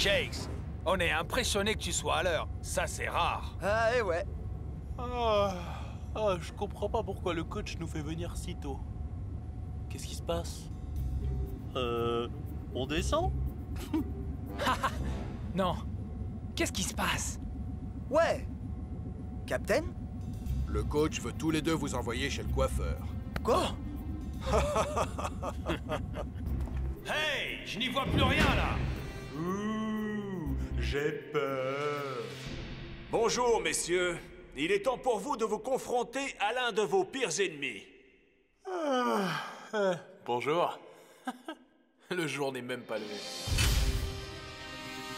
Shakes, on est impressionné que tu sois à l'heure. Ça, c'est rare. Ah, et ouais. Je comprends pas pourquoi le coach nous fait venir si tôt. Qu'est-ce qui se passe? On descend? Non. Qu'est-ce qui se passe? Ouais. Captain? Le coach veut tous les deux vous envoyer chez le coiffeur. Quoi? Hey, je n'y vois plus rien, là. Ouh, j'ai peur. Bonjour, messieurs. Il est temps pour vous de vous confronter à l'un de vos pires ennemis. Bonjour. Le jour n'est même pas levé.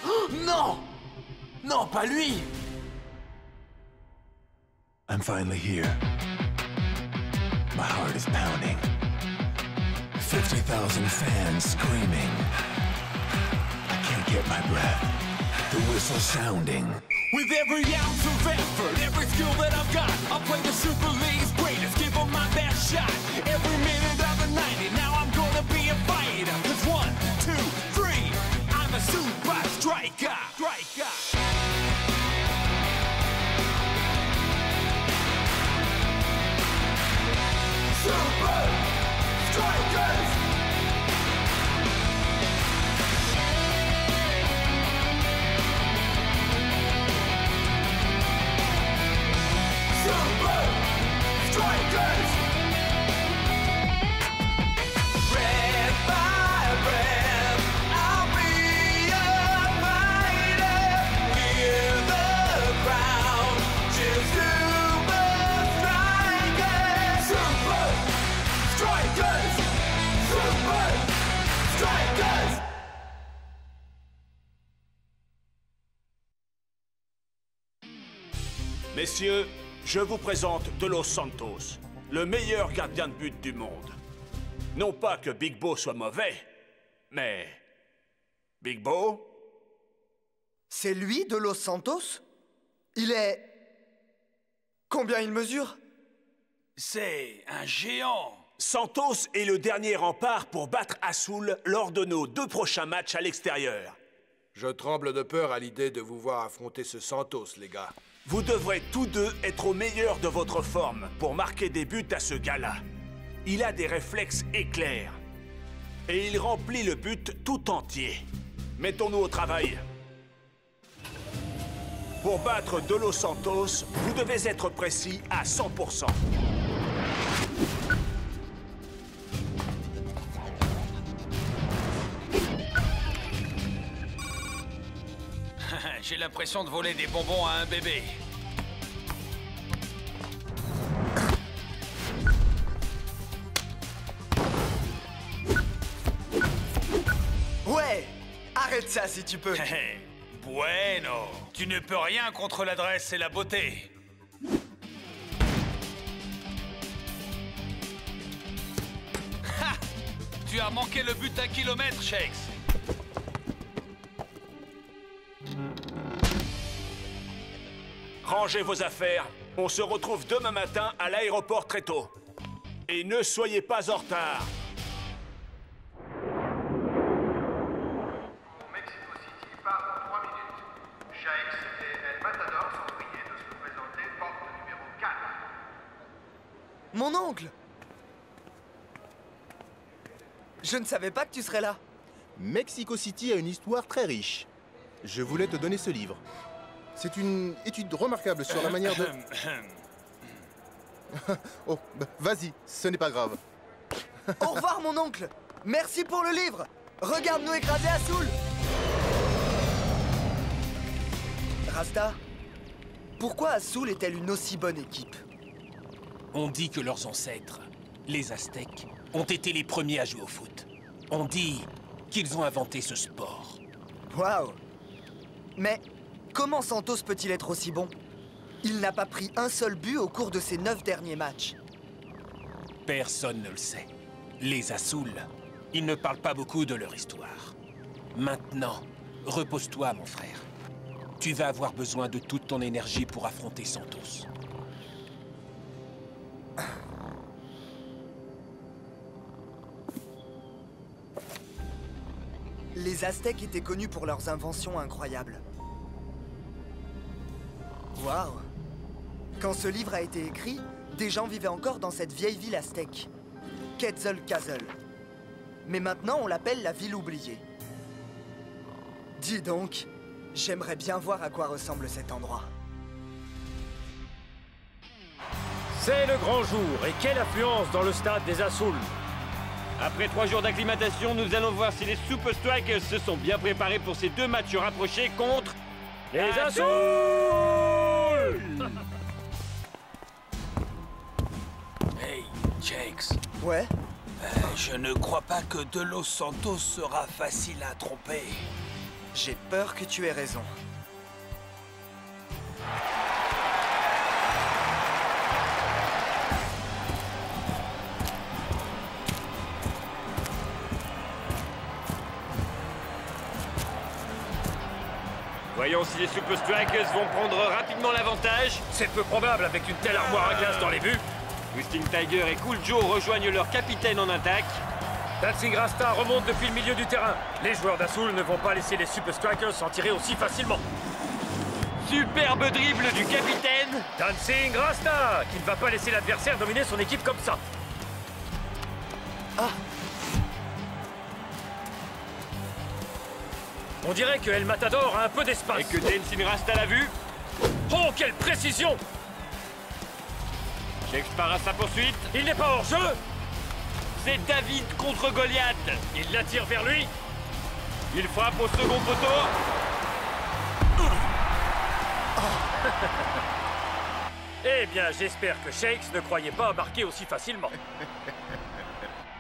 Oh, non! Non, pas lui! I'm finally here. My heart is pounding. 50,000 fans screaming. I can't get my breath. The whistle sounding. With every ounce of effort, every skill that I've got, I'll play the Super League's greatest, give them my best shot. Every minute of the 90, now I'm gonna be a fighter. 'Cause 1, 2, 3, I'm a super striker. Super Strikers! Super Strikers! Breath by breath, I'll be a fighter. Hear the crowd, cheer Super Strikers! Super Strikers! Super Strikers! Messieurs, je vous présente De Los Santos, le meilleur gardien de but du monde. Non pas que Big Bo soit mauvais, mais... Big Bo? C'est lui, de Los Santos? Il est... Combien il mesure? C'est un géant. Santos est le dernier rempart pour battre Azul lors de nos 2 prochains matchs à l'extérieur. Je tremble de peur à l'idée de vous voir affronter ce Santos, les gars. Vous devrez tous deux être au meilleur de votre forme pour marquer des buts à ce gars-là. Il a des réflexes éclairs. Et il remplit le but tout entier. Mettons-nous au travail. Pour battre De Los Santos, vous devez être précis à 100%. J'ai l'impression de voler des bonbons à un bébé. Ouais! Arrête ça si tu peux! Bueno. Tu ne peux rien contre l'adresse et la beauté. Ha! Tu as manqué le but d'un kilomètre, Shakes. Rangez vos affaires. On se retrouve demain matin à l'aéroport très tôt. Et ne soyez pas en retard. Mexico City part dans 3 minutes. Shakes et El Matador sont priés de se présenter porte numéro 4. Mon oncle! Je ne savais pas que tu serais là. Mexico City a une histoire très riche. Je voulais te donner ce livre. C'est une étude remarquable sur la manière de... Oh, bah, vas-y, ce n'est pas grave. Au revoir, mon oncle! Merci pour le livre! Regarde-nous écraser Azul! Rasta, pourquoi Azul est-elle une aussi bonne équipe? On dit que leurs ancêtres, les Aztèques, ont été les premiers à jouer au foot. On dit qu'ils ont inventé ce sport. Waouh! Mais comment Santos peut-il être aussi bon? Il n'a pas pris un seul but au cours de ses 9 derniers matchs. Personne ne le sait. Les Azul, ils ne parlent pas beaucoup de leur histoire. Maintenant, repose-toi, mon frère. Tu vas avoir besoin de toute ton énergie pour affronter Santos. Les Aztèques étaient connus pour leurs inventions incroyables. Waouh! Quand ce livre a été écrit, des gens vivaient encore dans cette vieille ville aztèque, Quetzalcoatl. Mais maintenant, on l'appelle la ville oubliée. Dis donc, j'aimerais bien voir à quoi ressemble cet endroit. C'est le grand jour, et quelle affluence dans le stade des Azul. Après 3 jours d'acclimatation, nous allons voir si les Super Strikers se sont bien préparés pour ces 2 matchs rapprochés contre... les Azul. Hey, Jakes. Ouais? Je ne crois pas que De Los Santos sera facile à tromper. J'ai peur que tu aies raison. Voyons si les Super Strikers vont prendre rapidement l'avantage. C'est peu probable avec une telle armoire à glace dans les buts. Twisting Tiger et Cool Joe rejoignent leur capitaine en attaque. Dancing Rasta remonte depuis le milieu du terrain. Les joueurs d'Azul ne vont pas laisser les Super Strikers s'en tirer aussi facilement. Superbe dribble du capitaine. Dancing Rasta, qui ne va pas laisser l'adversaire dominer son équipe comme ça. Ah! On dirait que El Matador a un peu d'espace. Et que Dancing Rasta l'a vu. Oh, quelle précision! Jakes part à sa poursuite. Il n'est pas hors jeu. C'est David contre Goliath. Il l'attire vers lui. Il frappe au second poteau. Eh bien, j'espère que Shakes ne croyait pas marquer aussi facilement.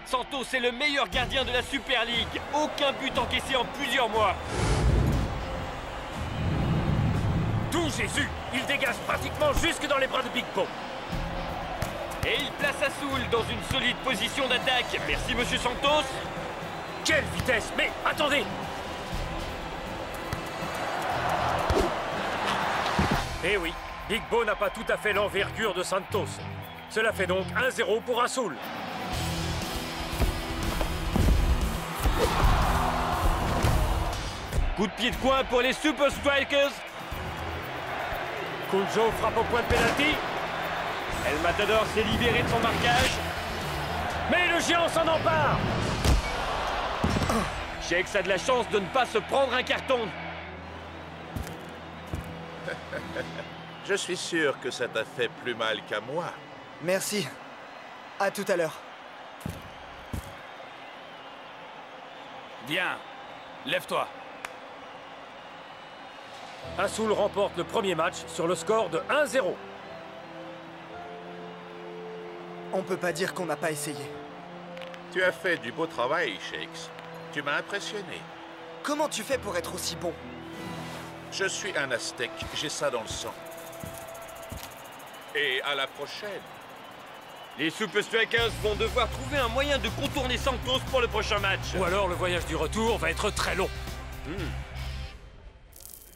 Santos est le meilleur gardien de la Super League. Aucun but encaissé en plusieurs mois. Tout Jésus! Il dégage pratiquement jusque dans les bras de Big Bo. Et il place Azul dans une solide position d'attaque. Merci, monsieur Santos. Quelle vitesse! Mais attendez! Eh oui, Big Bo n'a pas tout à fait l'envergure de Santos. Cela fait donc 1-0 pour Azul. Coup de pied de coin pour les Super Strikers. Cool Joe frappe au point de pénalty. El Matador s'est libéré de son marquage. Mais le géant s'en empare. Shakes a de la chance de ne pas se prendre un carton. Je suis sûr que ça t'a fait plus mal qu'à moi. Merci. À tout à l'heure. Viens, lève-toi. Azul remporte le premier match sur le score de 1-0. On peut pas dire qu'on n'a pas essayé. Tu as fait du beau travail, Shakes. Tu m'as impressionné. Comment tu fais pour être aussi bon? Je suis un Aztèque, j'ai ça dans le sang. Et à la prochaine. Les Super Strikers vont devoir trouver un moyen de contourner Santos pour le prochain match. Ou alors le voyage du retour va être très long.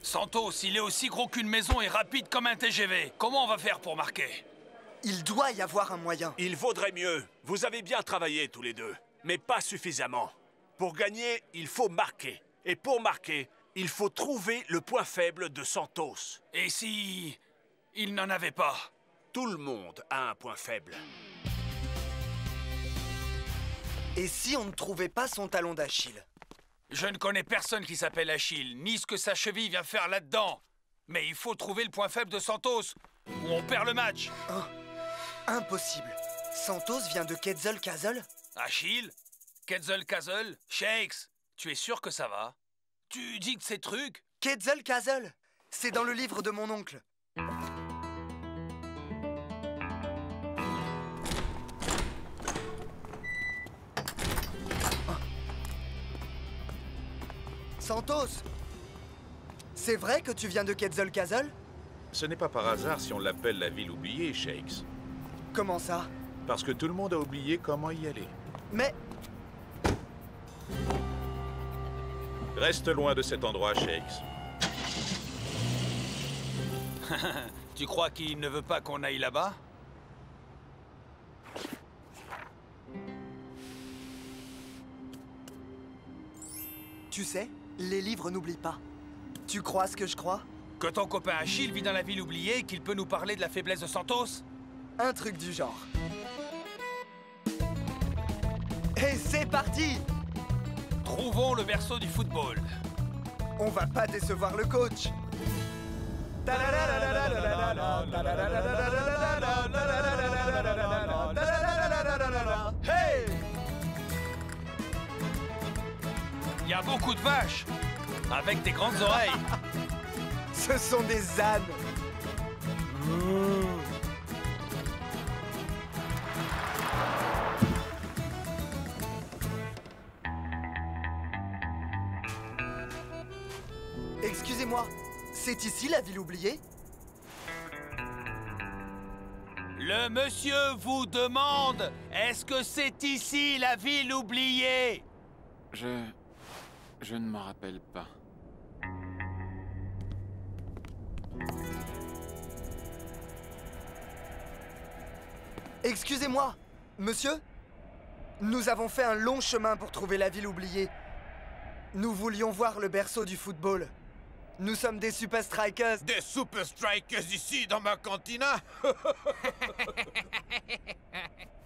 Santos, il est aussi gros qu'une maison et rapide comme un TGV. Comment on va faire pour marquer? Il doit y avoir un moyen. Il vaudrait mieux. Vous avez bien travaillé tous les deux, mais pas suffisamment. Pour gagner, il faut marquer. Et pour marquer, il faut trouver le point faible de Santos. Et si... il n'en avait pas? Tout le monde a un point faible. Et si on ne trouvait pas son talon d'Achille? Je ne connais personne qui s'appelle Achille, ni ce que sa cheville vient faire là-dedans. Mais il faut trouver le point faible de Santos, ou on perd le match. Oh, impossible. Santos vient de Quetzalcoatl? Achille? Quetzalcoatl? Shakes? Tu es sûr que ça va? Tu dis que ces trucs? Quetzalcoatl! C'est dans le livre de mon oncle. Santos! C'est vrai que tu viens de Quetzalcoatl? Ce n'est pas par hasard si on l'appelle la ville oubliée, Shakes. Comment ça? Parce que tout le monde a oublié comment y aller. Mais... Reste loin de cet endroit, Shakes. Tu crois qu'il ne veut pas qu'on aille là-bas? Tu sais, les livres n'oublient pas. Tu crois ce que je crois? Que ton copain Achille vit dans la ville oubliée et qu'il peut nous parler de la faiblesse de Santos? Un truc du genre. Et c'est parti! Trouvons le berceau du football. On va pas décevoir le coach. Hey! Il y a beaucoup de vaches, avec des grandes oreilles. Ce sont des ânes. Excusez-moi, c'est ici la ville oubliée? Le monsieur vous demande, est-ce que c'est ici la ville oubliée? Je ne m'en rappelle pas. Excusez-moi, monsieur? Nous avons fait un long chemin pour trouver la ville oubliée. Nous voulions voir le berceau du football. Nous sommes des Super Strikers. Des Super Strikers ici, dans ma cantina?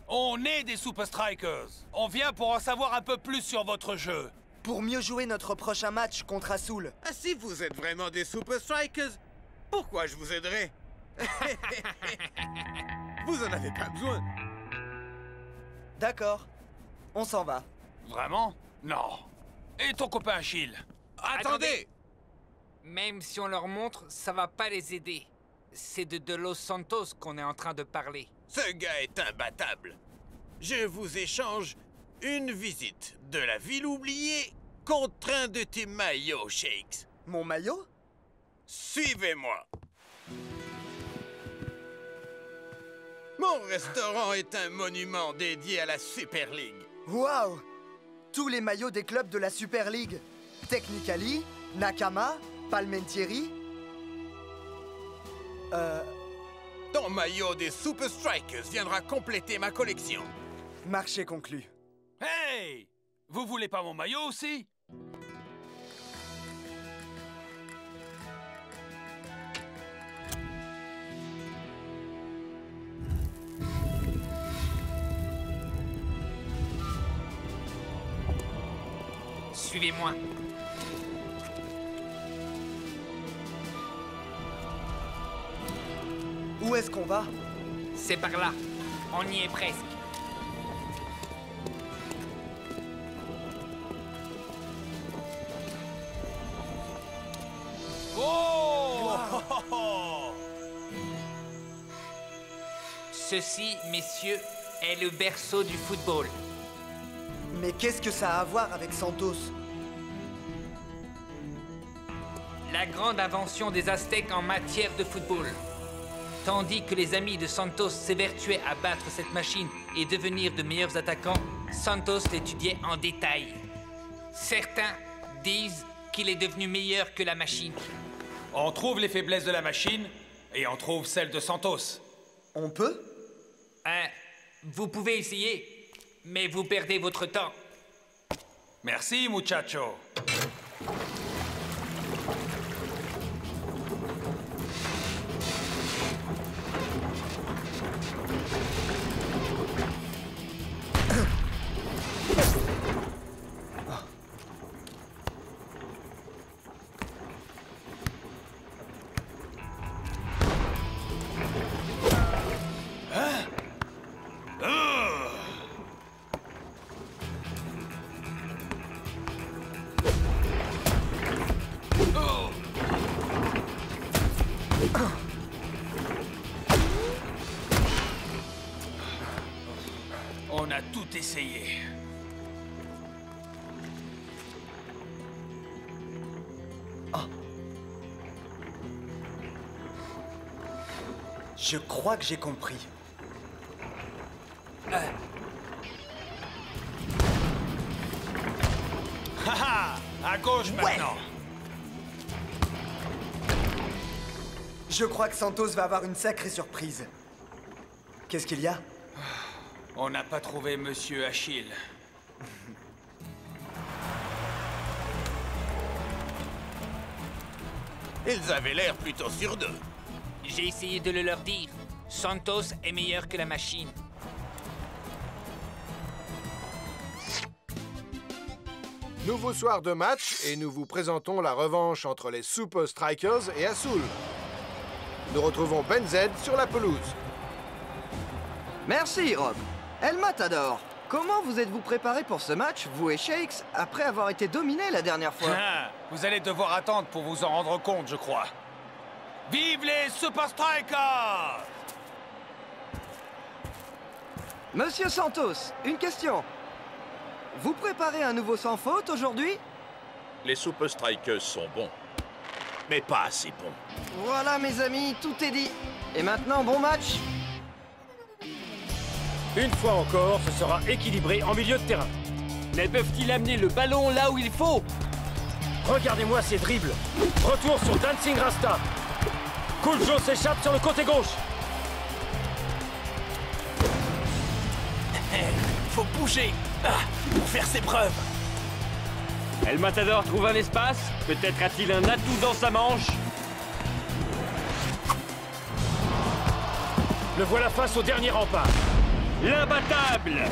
On est des Super Strikers. On vient pour en savoir un peu plus sur votre jeu. Pour mieux jouer notre prochain match contre Azul. Ah, si vous êtes vraiment des Super Strikers, pourquoi je vous aiderais? Vous en avez pas besoin. D'accord. On s'en va. Vraiment? Non. Et ton copain Achille? Attendez! Même si on leur montre, ça va pas les aider. C'est de Los Santos qu'on est en train de parler. Ce gars est imbattable. Je vous échange une visite de la ville oubliée contre un de tes maillots, Shakes. Mon maillot? Suivez-moi. Mon restaurant est un monument dédié à la Super League. Waouh! Tous les maillots des clubs de la Super League. Technicali, Nakama, Palmentieri. Ton maillot des Super Strikers viendra compléter ma collection. Marché conclu. Hey! Vous voulez pas mon maillot aussi? Suivez-moi. Où est-ce qu'on va? C'est par là. On y est presque. Oh! Ceci, messieurs, est le berceau du football. Mais qu'est-ce que ça a à voir avec Santos? La grande invention des Aztèques en matière de football. Tandis que les amis de Santos s'évertuaient à battre cette machine et devenir de meilleurs attaquants, Santos l'étudiait en détail. Certains disent qu'il est devenu meilleur que la machine. On trouve les faiblesses de la machine et on trouve celles de Santos. On peut? Vous pouvez essayer, mais vous perdez votre temps. Merci, muchacho. On a tout essayé. Je crois que j'ai compris. Haha! À gauche maintenant. Je crois que Santos va avoir une sacrée surprise. Qu'est-ce qu'il y a? On n'a pas trouvé Monsieur Achille. Ils avaient l'air plutôt sûrs d'eux. J'ai essayé de le leur dire. Santos est meilleur que la machine. Nouveau soir de match et nous vous présentons la revanche entre les Super Strikers et Azul. Nous retrouvons Ben Z sur la pelouse. Merci, Rob. El Matador, comment vous êtes-vous préparé pour ce match, vous et Shakes, après avoir été dominé la dernière fois? Vous allez devoir attendre pour vous en rendre compte, je crois. Vive les Super Strikers! Monsieur Santos, une question. Vous préparez un nouveau sans faute aujourd'hui? Les Super Strikers sont bons, mais pas assez bons. Voilà, mes amis, tout est dit. Et maintenant, bon match? Une fois encore, ce sera équilibré en milieu de terrain. Mais peuvent-ils amener le ballon là où il faut? Regardez-moi ces dribbles. Retour sur Dancing Rasta. Cool Joe s'échappe sur le côté gauche. Faut bouger pour faire ses preuves. El Matador trouve un espace. Peut-être a-t-il un atout dans sa manche. Le voilà face au dernier rempart. L'imbattable.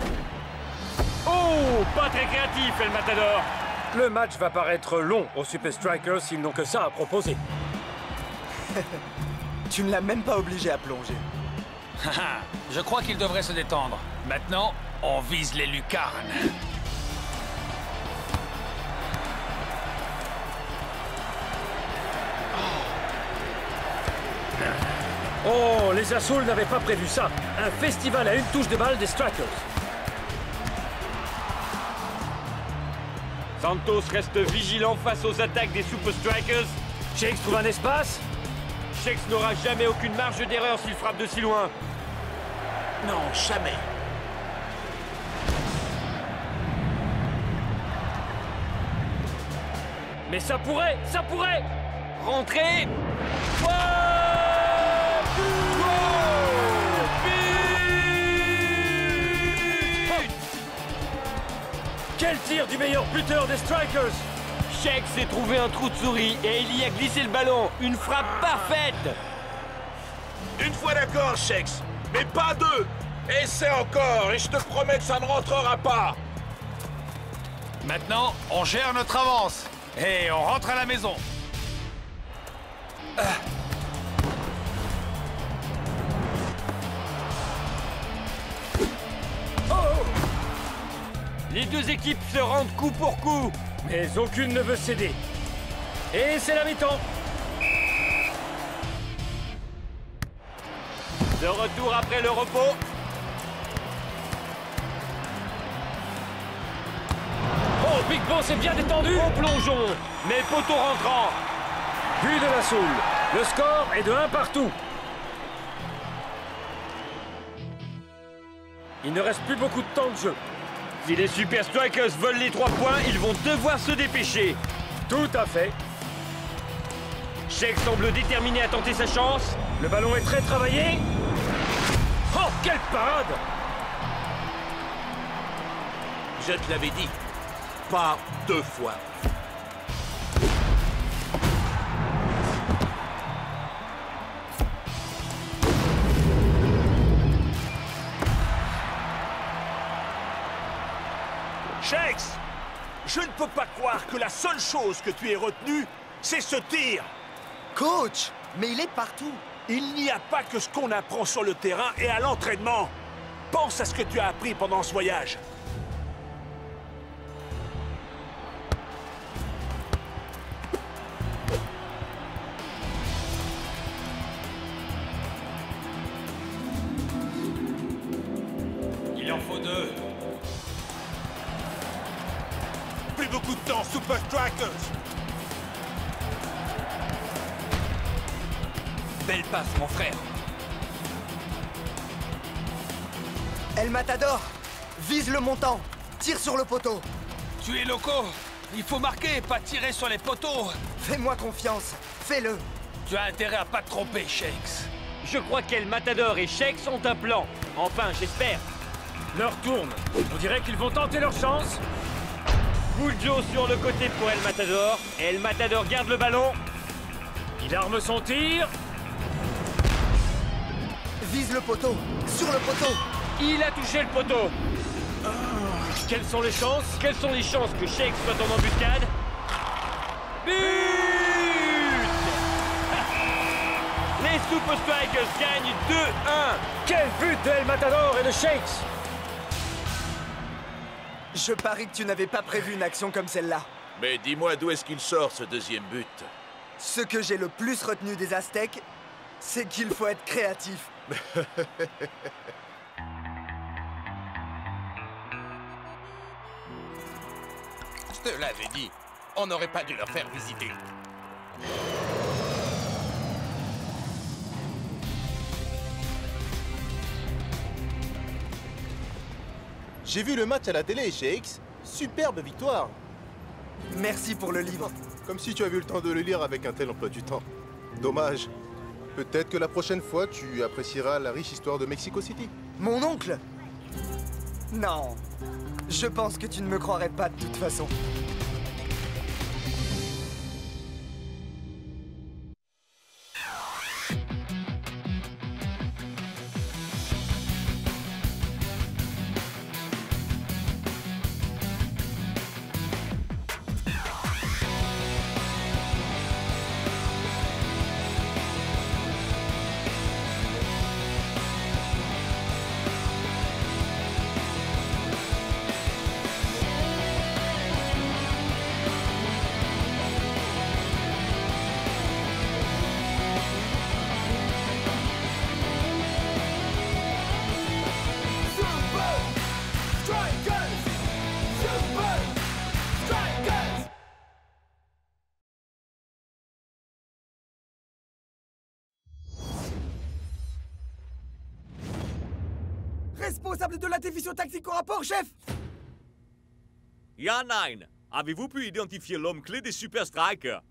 Oh, pas très créatif, El Matador. Le match va paraître long aux Super Strikers s'ils n'ont que ça à proposer. Tu ne l'as même pas obligé à plonger. Je crois qu'il devrait se détendre. Maintenant, on vise les lucarnes. Oh, les Azul n'avaient pas prévu ça. Un festival à une touche de balle des Strikers. Santos reste vigilant face aux attaques des Super Strikers. Shakes trouve un espace. Shakes n'aura jamais aucune marge d'erreur s'il frappe de si loin. Non, jamais. Mais ça pourrait. Rentrer. Quel tir du meilleur buteur des Strikers! Shakes s'est trouvé un trou de souris et il y a glissé le ballon. Une frappe parfaite. Une fois d'accord, Shakes, mais pas deux. Essaie encore et je te promets que ça ne rentrera pas. Maintenant, on gère notre avance. Et on rentre à la maison. Les deux équipes se rendent coup pour coup. Mais aucune ne veut céder. Et c'est la mi-temps. De retour après le repos. Oh, Big Boss est bien détendu. Au plongeon, mais poteau rentrant. But de la Soul. Le score est de 1 partout. Il ne reste plus beaucoup de temps de jeu. Si les Super Strikers volent les 3 points, ils vont devoir se dépêcher. Tout à fait. Shakes semble déterminé à tenter sa chance. Le ballon est très travaillé. Oh, quelle parade! Je te l'avais dit. Pas 2 fois. Shakes, je ne peux pas croire que la seule chose que tu aies retenue, c'est ce tir. Coach, mais il est partout. Il n'y a pas que ce qu'on apprend sur le terrain et à l'entraînement. Pense à ce que tu as appris pendant ce voyage. Il en faut 2. Plus beaucoup de temps, Super Strikers. Belle passe, mon frère. El Matador, vise le montant. Tire sur le poteau. Tu es loco. Il faut marquer, pas tirer sur les poteaux. Fais-moi confiance. Fais-le. Tu as intérêt à pas te tromper, Shakes. Je crois qu'El Matador et Shakes ont un plan. Enfin, j'espère. L'heure tourne. On dirait qu'ils vont tenter leur chance. Cool Joe sur le côté pour El Matador. Et El Matador garde le ballon. Il arme son tir. Vise le poteau. Sur le poteau. Il a touché le poteau. Quelles sont les chances? Quelles sont les chances que Shakes soit en embuscade? But! Les Super Strikers gagnent 2-1. Quel but de El Matador et de Shakes! Je parie que tu n'avais pas prévu une action comme celle-là. Mais dis-moi d'où est-ce qu'il sort ce deuxième but? Ce que j'ai le plus retenu des Aztèques, c'est qu'il faut être créatif. Je te l'avais dit, on n'aurait pas dû leur faire visiter. J'ai vu le match à la télé, Shakes. Superbe victoire. Merci pour le livre. Comme si tu avais eu le temps de le lire avec un tel emploi du temps. Dommage. Peut-être que la prochaine fois, tu apprécieras la riche histoire de Mexico City. Mon oncle? Non. Je pense que tu ne me croirais pas de toute façon. Responsable de la division tactique au rapport, chef! Ya 9, avez-vous pu identifier l'homme clé des Super Strikers?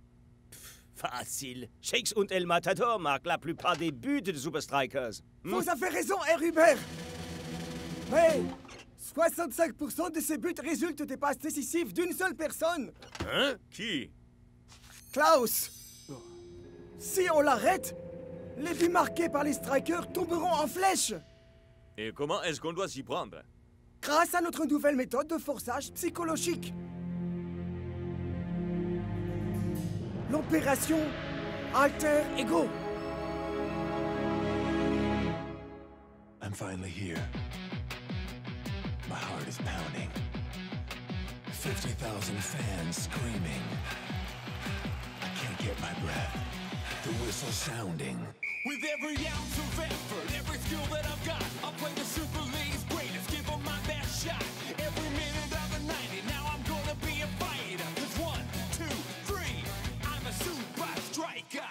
Facile. Shakes und El Matador marquent la plupart des buts des Super Strikers. Vous avez raison, Herr Hubert! Mais 65% de ces buts résultent des passes décisives d'une seule personne! Hein? Qui? Klaus! Si on l'arrête, les buts marqués par les Strikers tomberont en flèche! Et comment est-ce qu'on doit s'y prendre? Grâce à notre nouvelle méthode de forçage psychologique. L'opération Alter Ego. I'm finally here. My heart is pounding. 50,000 fans screaming. I can't get my breath. The whistle sounding. With every ounce of effort, every skill that I've got, I'll play the Super League's greatest, give them my best shot. Every minute of the 90, now I'm gonna be a fighter. 'Cause 1, 2, 3, I'm a super striker.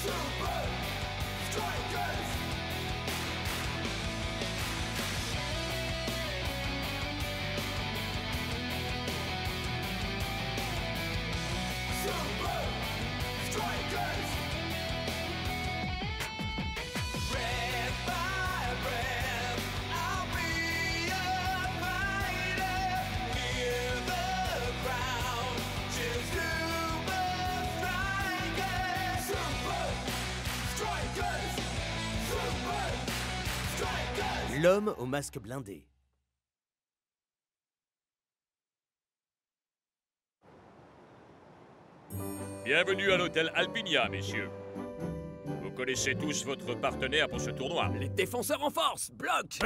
Super Strikers! L'homme au masque blindé. Bienvenue à l'hôtel Alpinia, messieurs. Vous connaissez tous votre partenaire pour ce tournoi. Les défenseurs en force, bloc.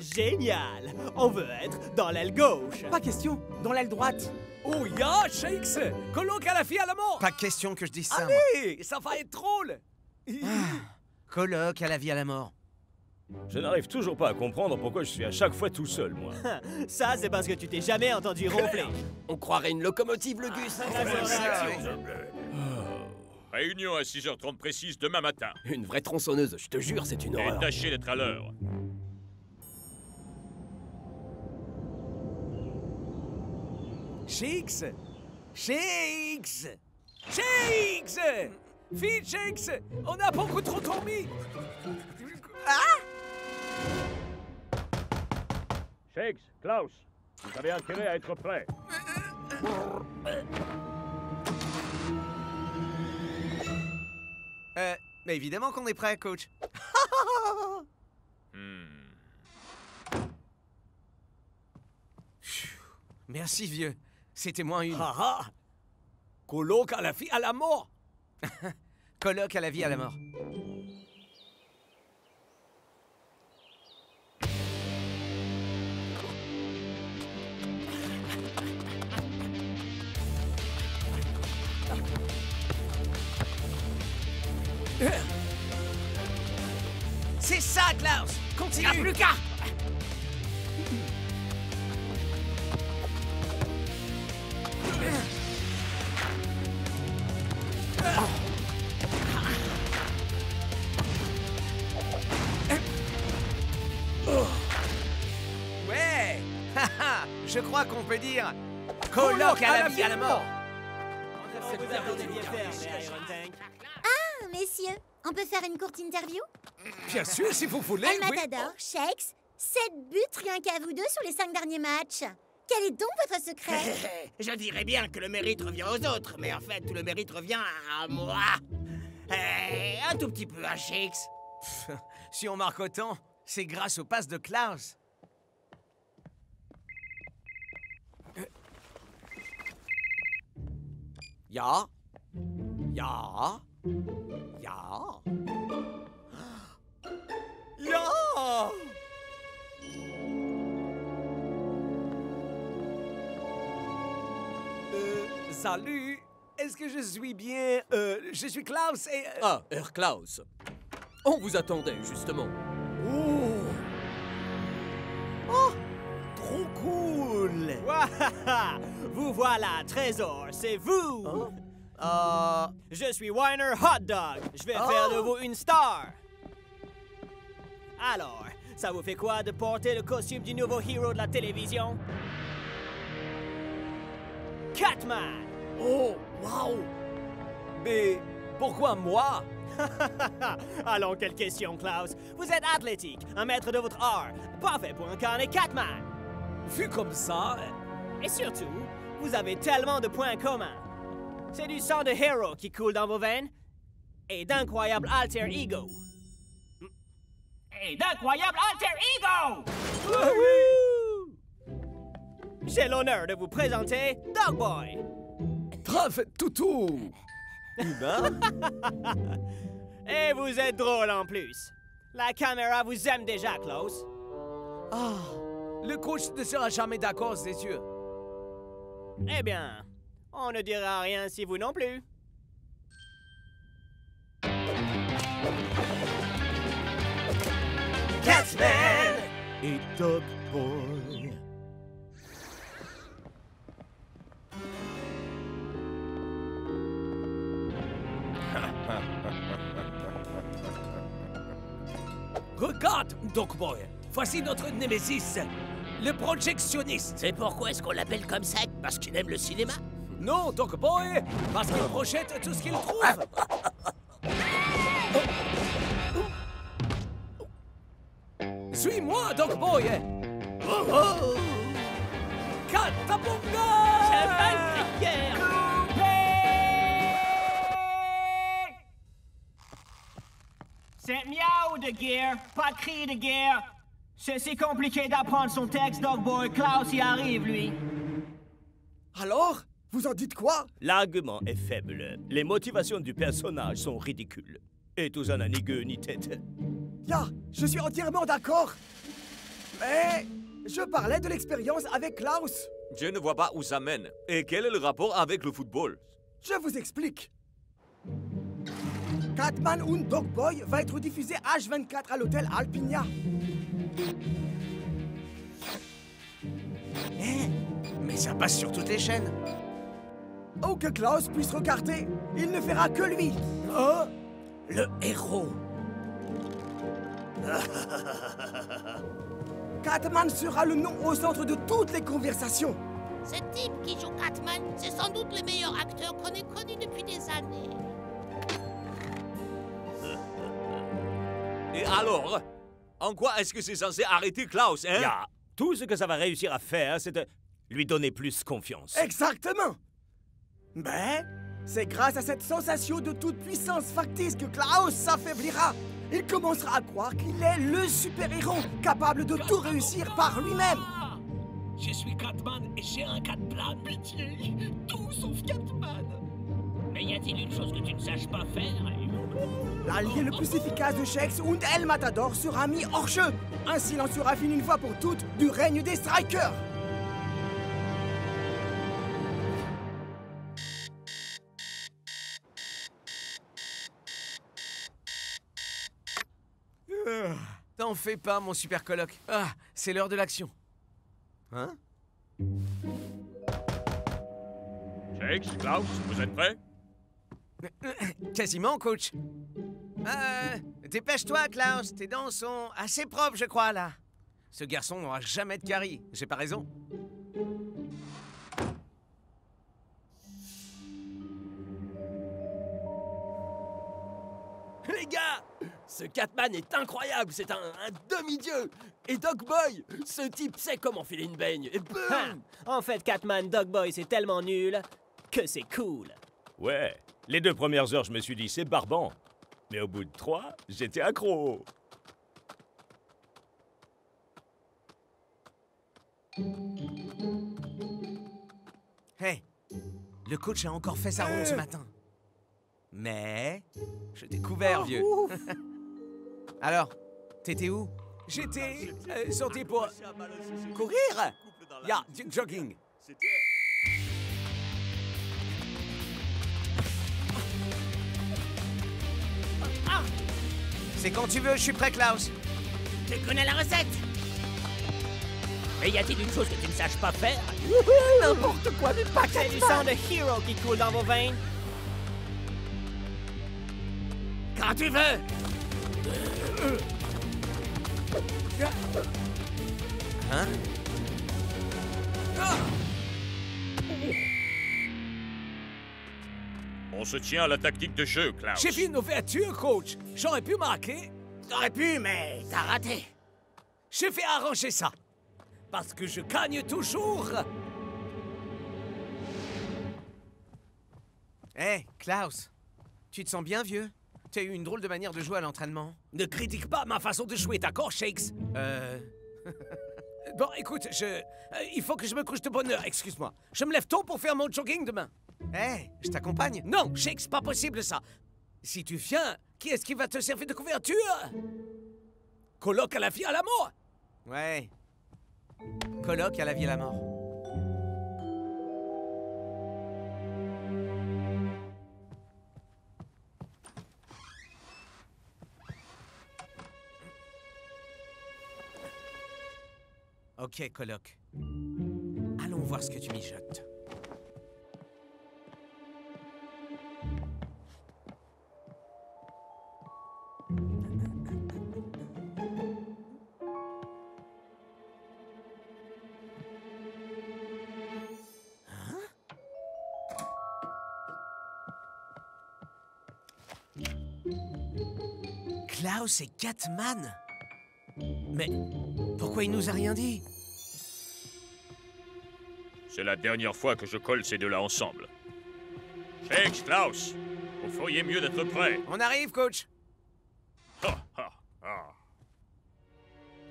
Génial. On veut être dans l'aile gauche. Pas question, dans l'aile droite. Oh ya, Shakes. Colloque à la fille à la mort. Pas question que je dise ça. Allez, ça va être drôle. Colloque à la vie à la mort. Je n'arrive toujours pas à comprendre pourquoi je suis à chaque fois tout seul, moi. Ça, c'est parce que tu t'es jamais entendu ronfler. On croirait une locomotive, le Gus. Réunion à 6h30 précise demain matin. Une vraie tronçonneuse, je te jure, c'est une horreur. Et tâchez d'être à l'heure. Shakes! Shakes! Shakes! Vite, Shakes! On a beaucoup trop dormi! Shakes, Klaus, vous avez intérêt à être prêts. Mais évidemment qu'on est prêt, coach. Merci, vieux. C'était moins une. Ah ah! Colloque à la vie à la mort! Colloque à la vie à la mort. C'est ça, Klaus! Continue! Il n'y a plus qu'à! Ouais! Je crois qu'on peut dire colloque à la vie à la mort! Ah, messieurs, on peut faire une courte interview? Bien sûr, si vous voulez, El oui. Matador, Shakes, 7 buts rien qu'à vous deux sur les 5 derniers matchs. Quel est donc votre secret? Je dirais bien que le mérite revient aux autres, mais en fait, tout le mérite revient à moi. Un tout petit peu à Shakes. Si on marque autant, c'est grâce aux passes de Klaus. Ja. Ja. Ja. Ja! Salut! Est-ce que je suis bien... je suis Klaus et... Ah, Herr Klaus. On vous attendait, justement. Oh! Oh! Trop cool! Wahaha! Vous voilà, Trésor, c'est vous! Je suis Weiner Hot Dog. Je vais faire de vous une star. Alors, ça vous fait quoi de porter le costume du nouveau héros de la télévision? Catman! Oh, wow! Mais pourquoi moi? Allons, quelle question, Klaus. Vous êtes athlétique, un maître de votre art, parfait pour incarner Catman. Vu comme ça... Et surtout, vous avez tellement de points communs. C'est du sang de héros qui coule dans vos veines et d'incroyables alter ego. J'ai l'honneur de vous présenter Dogboy. Brave toutou! Humain? Et vous êtes drôle en plus. La caméra vous aime déjà, Klaus. Ah, le coach ne sera jamais d'accord, c'est sûr. Eh bien, on ne dira rien si vous non plus. Catman et Dogboy. Regarde, Dogboy. Voici notre némésis, le projectionniste. Et pourquoi est-ce qu'on l'appelle comme ça? Parce qu'il aime le cinéma? Non, Dogboy, parce qu'il projette tout ce qu'il trouve. Suis-moi, Dogboy. Catapulga! C'est miaou de guerre, pas de cri de guerre. C'est si compliqué d'apprendre son texte, Dogboy. Klaus y arrive, lui. Alors, vous en dites quoi? L'argument est faible. Les motivations du personnage sont ridicules. Et tout ça n'a ni queue ni tête. Ya, je suis entièrement d'accord. Mais je parlais de l'expérience avec Klaus. Je ne vois pas où ça mène. Et quel est le rapport avec le football? Je vous explique. Catman und Dogboy va être diffusé H24 à l'hôtel Alpinia. Mais ça passe sur toutes les chaînes. Oh, que Klaus puisse regarder. Il ne verra que lui. Oh, le héros. Catman sera le nom au centre de toutes les conversations. Ce type qui joue Catman, c'est sans doute le meilleur acteur qu'on ait connu depuis des années. Et alors, en quoi est-ce que c'est censé arrêter Klaus, hein? Ya, Tout ce que ça va réussir à faire, c'est de lui donner plus confiance. Exactement. Mais c'est grâce à cette sensation de toute puissance factice que Klaus s'affaiblira. Il commencera à croire qu'il est le super-héros, capable de tout réussir par lui-même. Je suis Catman et j'ai un Catplan. Pitié, tout sauf Catman. Mais y a-t-il une chose que tu ne saches pas faire? L'allié le plus efficace de Shex und El Matador sera mis hors jeu. Ainsi, l'on sera fini une fois pour toutes du règne des Strikers. T'en fais pas, mon super coloc. Ah, c'est l'heure de l'action. Hein? Shakes, Klaus, vous êtes prêts? Quasiment, coach. Dépêche-toi, Klaus. Tes dents sont assez propres, je crois, là. Ce garçon n'aura jamais de carie. J'ai pas raison. Les gars, ce Catman est incroyable, c'est un demi-dieu. Et Dogboy, ce type sait comment filer une baigne. Et boum! En fait, Catman, Dogboy, c'est tellement nul que c'est cool. Ouais, les 2 premières heures, je me suis dit, c'est barbant. Mais au bout de 3, j'étais accro. Hey, le coach a encore fait sa ronde ce matin. Mais je t'ai couvert, vieux. Alors, t'étais où? J'étais sorti pour courir. Ya, jogging. Ah! C'est quand tu veux, je suis prêt, Klaus. Tu connais la recette? Mais y a-t-il une chose que tu ne saches pas faire? N'importe quoi, mais pas C'est du sang de Hero qui coule dans vos veines. Quand tu veux! Hein? On se tient à la tactique de jeu, Klaus. J'ai vu une ouverture, coach. J'aurais pu marquer. T'aurais pu, mais t'as raté. J'ai fait arranger ça. Parce que je gagne toujours. Hé, Klaus. Tu te sens bien, vieux? Tu as eu une drôle de manière de jouer à l'entraînement. Ne critique pas ma façon de jouer, d'accord, Shakes? Bon, écoute, il faut que je me couche de bonne heure, excuse-moi. Je me lève tôt pour faire mon jogging demain. Hé, je t'accompagne? Non, Shakes, pas possible ça. Si tu viens, qui est-ce qui va te servir de couverture? Coloc à la vie à la mort. Ouais. Coloc à la vie à la mort. Ok, coloc. Allons voir ce que tu mijotes. Klaus et Catman? Mais pourquoi il nous a rien dit? C'est la dernière fois que je colle ces deux-là ensemble. Shakes, Klaus, vous feriez mieux d'être prêts. On arrive, coach. Ha, ha, ha.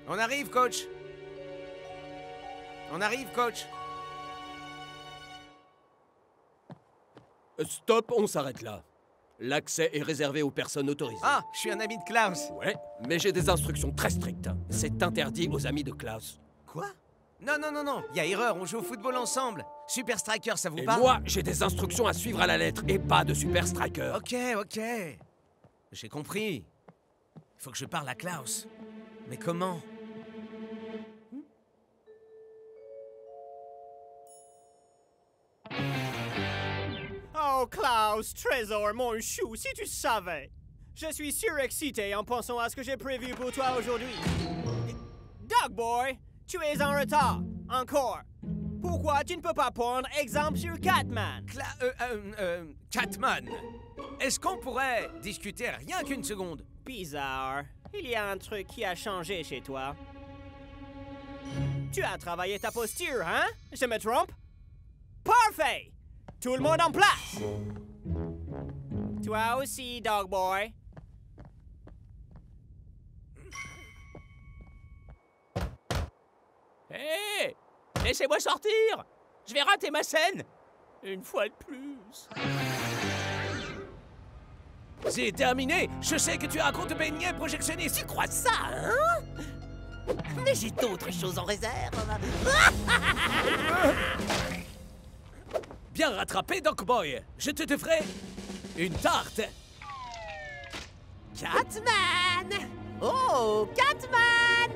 On arrive, coach. On arrive, coach. Stop, on s'arrête là. L'accès est réservé aux personnes autorisées. Ah, je suis un ami de Klaus. Ouais, mais j'ai des instructions très strictes. C'est interdit aux amis de Klaus. Quoi? Non, non, non, non. Il y a erreur, on joue au football ensemble. Super Striker, ça vous Et parle? moi, j'ai des instructions à suivre à la lettre et pas de Super Striker. Ok, ok. J'ai compris. Il faut que je parle à Klaus. Mais comment? Oh, Klaus, Trésor, mon chou, si tu savais. Je suis surexcité en pensant à ce que j'ai prévu pour toi aujourd'hui. Dogboy, tu es en retard. Encore. Pourquoi tu ne peux pas prendre exemple sur Catman? Catman. Est-ce qu'on pourrait discuter rien qu'une seconde? Bizarre. Il y a un truc qui a changé chez toi. Tu as travaillé ta posture, hein? Je me trompe? Parfait! Tout le monde en place! Toi aussi, Dog Boy. Hé! Laissez-moi sortir! Je vais rater ma scène! Une fois de plus. C'est terminé! Je sais que tu as un compte beignet projectionniste! Tu crois ça, hein? Mais j'ai d'autres choses en réserve. Bien rattrapé, Doc Boy! Je te ferai une tarte! Catman! Oh, Catman!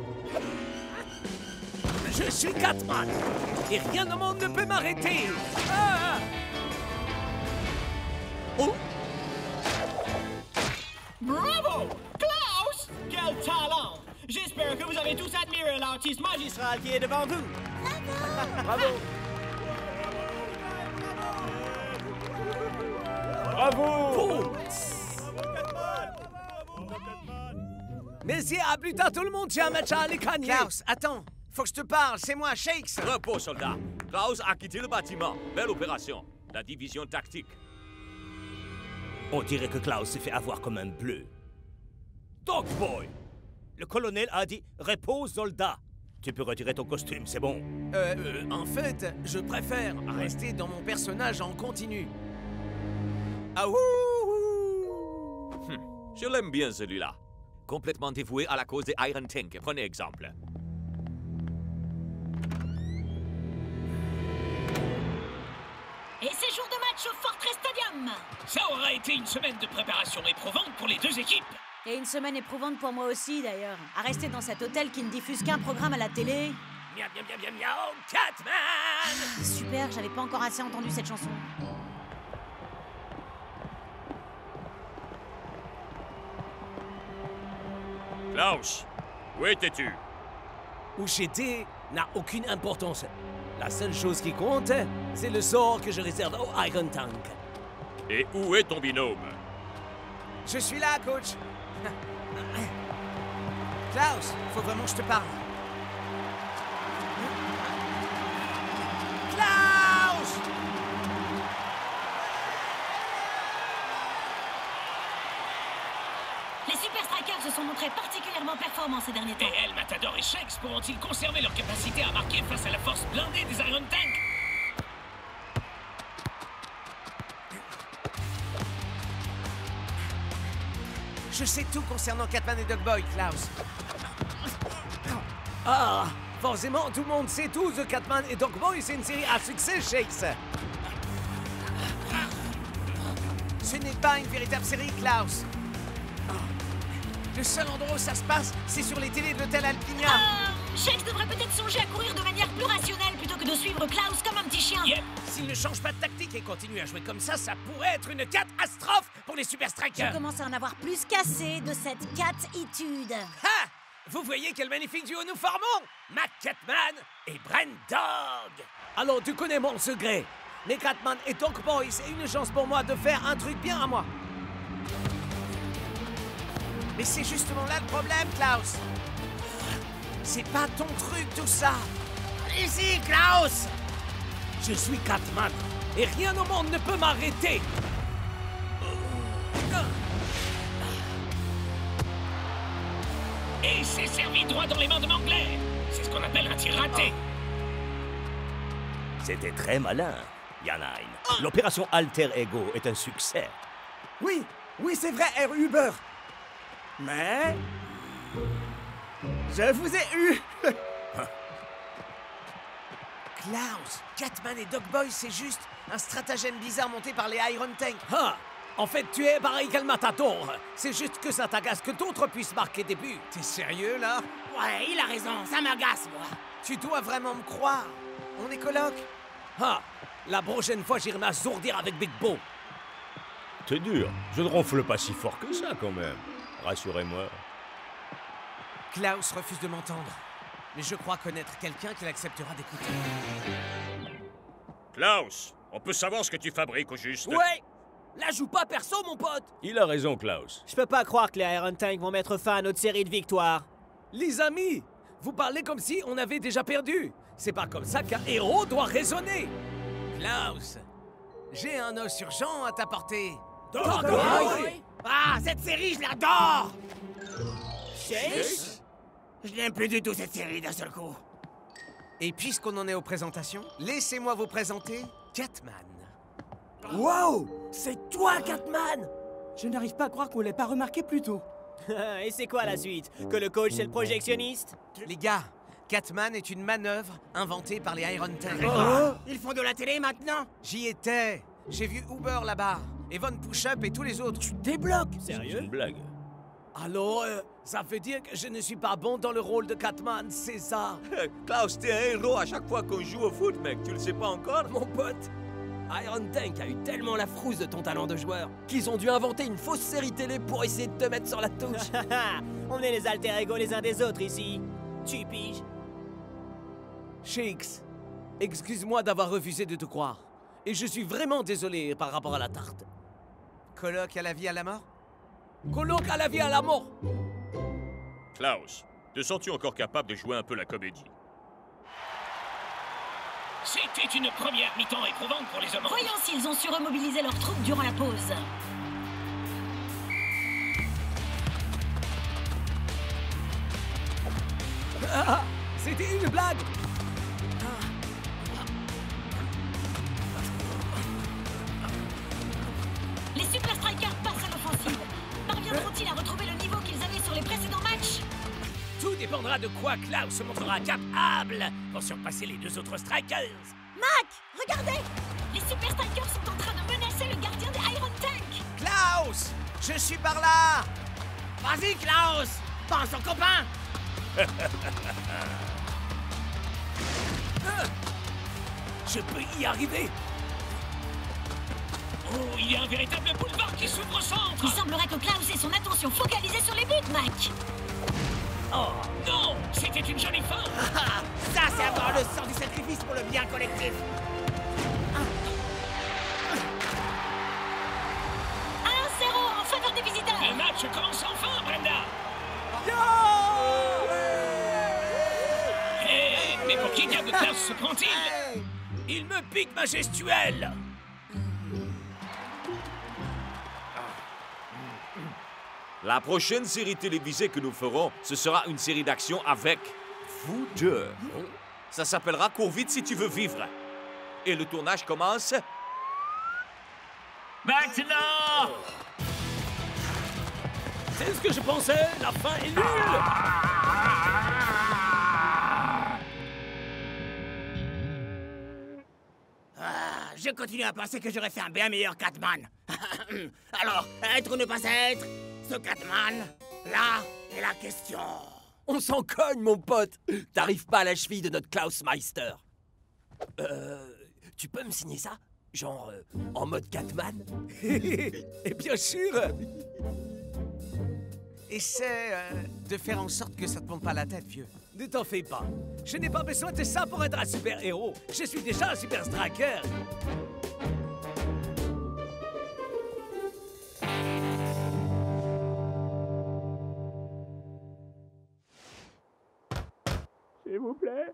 Je suis Catman! Et rien au monde ne peut m'arrêter! Ah! Oh! Bravo! Klaus! Quel talent! J'espère que vous avez tous admiré l'artiste magistral qui est devant vous. Bravo! Bravo! Merci, à plus tard tout le monde, j'ai un match à aller gagner! Klaus, attends! Faut que je te parle, c'est moi, Shakes! Repos, soldat. Klaus a quitté le bâtiment. Belle opération. La division tactique. On dirait que Klaus s'est fait avoir comme un bleu. Dog Boy! Le colonel a dit « Repose, soldat ». Tu peux retirer ton costume, c'est bon. En fait, je préfère rester dans mon personnage en continu. Ah ouh! Je l'aime bien, celui-là. Complètement dévoué à la cause des Iron Tank. Prenez exemple. Et c'est jour de match au Fortress Stadium. Ça aura été une semaine de préparation éprouvante pour les deux équipes. Et une semaine éprouvante pour moi aussi, d'ailleurs. À rester dans cet hôtel qui ne diffuse qu'un programme à la télé. Miaou, miaou, miaou, miaou, miaou, Catman! Super, j'avais pas encore assez entendu cette chanson. Klaus, où étais-tu? Où j'étais n'a aucune importance. La seule chose qui compte, c'est le sort que je réserve au Iron Tank. Et où est ton binôme? Je suis là, coach. Klaus, faut vraiment que je te parle. Klaus! Les Super Strikers se sont montrés particulièrement performants ces derniers temps. Et El Matador et Shakes pourront-ils conserver leur capacité à marquer face à la force blindée des Iron Tank? Je sais tout concernant Catman et Dog Boy, Klaus. Ah! Forcément, tout le monde sait tout de Catman et Dog Boy, c'est une série à succès, Shakes. Ce n'est pas une véritable série, Klaus. Le seul endroit où ça se passe, c'est sur les télés de l'hôtel Alpinia. Shakes devrait peut-être songer à courir de manière plus rationnelle plutôt que de suivre Klaus comme un petit chien. Yep. S'il ne change pas de tactique et continue à jouer comme ça pourrait être une catastrophe pour les Super Strikers. Je commence à en avoir plus qu'assez de cette catitude. Ha! Vous voyez quel magnifique duo nous formons? Mac Catman et Brent Dog. Alors tu connais mon secret. Les Catman et Dog Boy, c'est une chance pour moi de faire un truc bien à moi. Mais c'est justement là le problème, Klaus. C'est pas ton truc, tout ça. Ici, Klaus! Je suis Catman, et rien au monde ne peut m'arrêter. Et c'est servi droit dans les mains de Mangler. C'est ce qu'on appelle un tir raté. C'était très malin, Yanain. L'opération Alter Ego est un succès. Oui, oui, c'est vrai, Air Uber. Mais... je vous ai eu. Klaus, Catman et Dog Boy, c'est juste un stratagème bizarre monté par les Iron Tank. Ah! En fait, tu es pareil qu'El Matador. C'est juste que ça t'agace que d'autres puissent marquer des buts. T'es sérieux, là? Ouais, il a raison, ça m'agace, moi. Tu dois vraiment me croire. On est coloc. Ah! La prochaine fois, j'irai m'assourdir avec Big Bo. C'est dur. Je ne ronfle pas si fort que ça, quand même. Rassurez-moi. Klaus refuse de m'entendre. Mais je crois connaître quelqu'un qui l'acceptera d'écouter. Klaus, on peut savoir ce que tu fabriques au juste? Ouais! Là, joue pas perso, mon pote! Il a raison, Klaus. Je peux pas croire que les Iron Tank vont mettre fin à notre série de victoires. Les amis, Vous parlez comme si on avait déjà perdu. C'est pas comme ça qu'un héros doit raisonner. Klaus, j'ai un os urgent à t'apporter. Dogboy! Ah, cette série, je l'adore! Chase? Je n'aime plus du tout cette série d'un seul coup. Et puisqu'on en est aux présentations, laissez-moi vous présenter Catman. Wow! C'est toi, Catman! Je n'arrive pas à croire qu'on l'ait pas remarqué plus tôt. Et c'est quoi la suite? Que le coach c'est le projectionniste? Les gars, Catman est une manœuvre inventée par les Iron Tank. Oh! Ils font de la télé maintenant? J'y étais. J'ai vu Uber là-bas, Evan Push-Up et tous les autres. Tu débloques? C'est une blague. Alors, ça veut dire que je ne suis pas bon dans le rôle de Catman, c'est ça? Klaus, t'es un héros à chaque fois qu'on joue au foot, mec. Tu le sais pas encore? Mon pote, Iron Tank a eu tellement la frousse de ton talent de joueur qu'ils ont dû inventer une fausse série télé pour essayer de te mettre sur la touche. On est les alter ego les uns des autres ici. Tu piges? Shakes, excuse-moi d'avoir refusé de te croire. Et je suis vraiment désolé par rapport à la tarte. Colloque à la vie à la mort? Colloque à la vie à la mort! Klaus, te sens-tu encore capable de jouer un peu la comédie? C'était une première mi-temps éprouvante pour les hommes. Voyons s'ils ont su remobiliser leurs troupes durant la pause. Ah, c'était une blague! Les Super Strikers passent à l'offensive. Parviendront-ils à retrouver le niveau qu'ils avaient sur les précédents matchs? Tout dépendra de quoi Klaus se montrera capable pour surpasser les deux autres Strikers. Mac, regardez! Les Super Strikers sont en train de menacer le gardien des Iron Tank. Klaus! Je suis par là! Vas-y, Klaus! Pense au copain! Je peux y arriver! Oh, il y a un véritable boulevard qui s'ouvre au centre! Il semblerait que Klaus ait son attention focalisée sur les buts, Mac. Oh, non! C'était une jolie fin! Ça, c'est avoir le sens du sacrifice pour le bien collectif! 1-0 en faveur des visiteurs. Le match commence enfin, Brenda! Hé, mais pour qui diable Klaus se prend-il? Il me pique ma gestuelle! La prochaine série télévisée que nous ferons, ce sera une série d'action avec vous deux. Ça s'appellera Cours vite si tu veux vivre. Et le tournage commence maintenant! C'est ce que je pensais, la fin est nulle! Je continue à penser que j'aurais fait un bien meilleur Catman. Alors, être ou ne pas être, ce Catman, là est la question. On s'en cogne, mon pote! T'arrives pas à la cheville de notre Klaus Meister. Tu peux me signer ça? Genre, en mode Catman? Et bien sûr! Essaie de faire en sorte que ça te monte pas la tête, vieux. Ne t'en fais pas. Je n'ai pas besoin de ça pour être un super-héros. Je suis déjà un super striker. S'il vous plaît,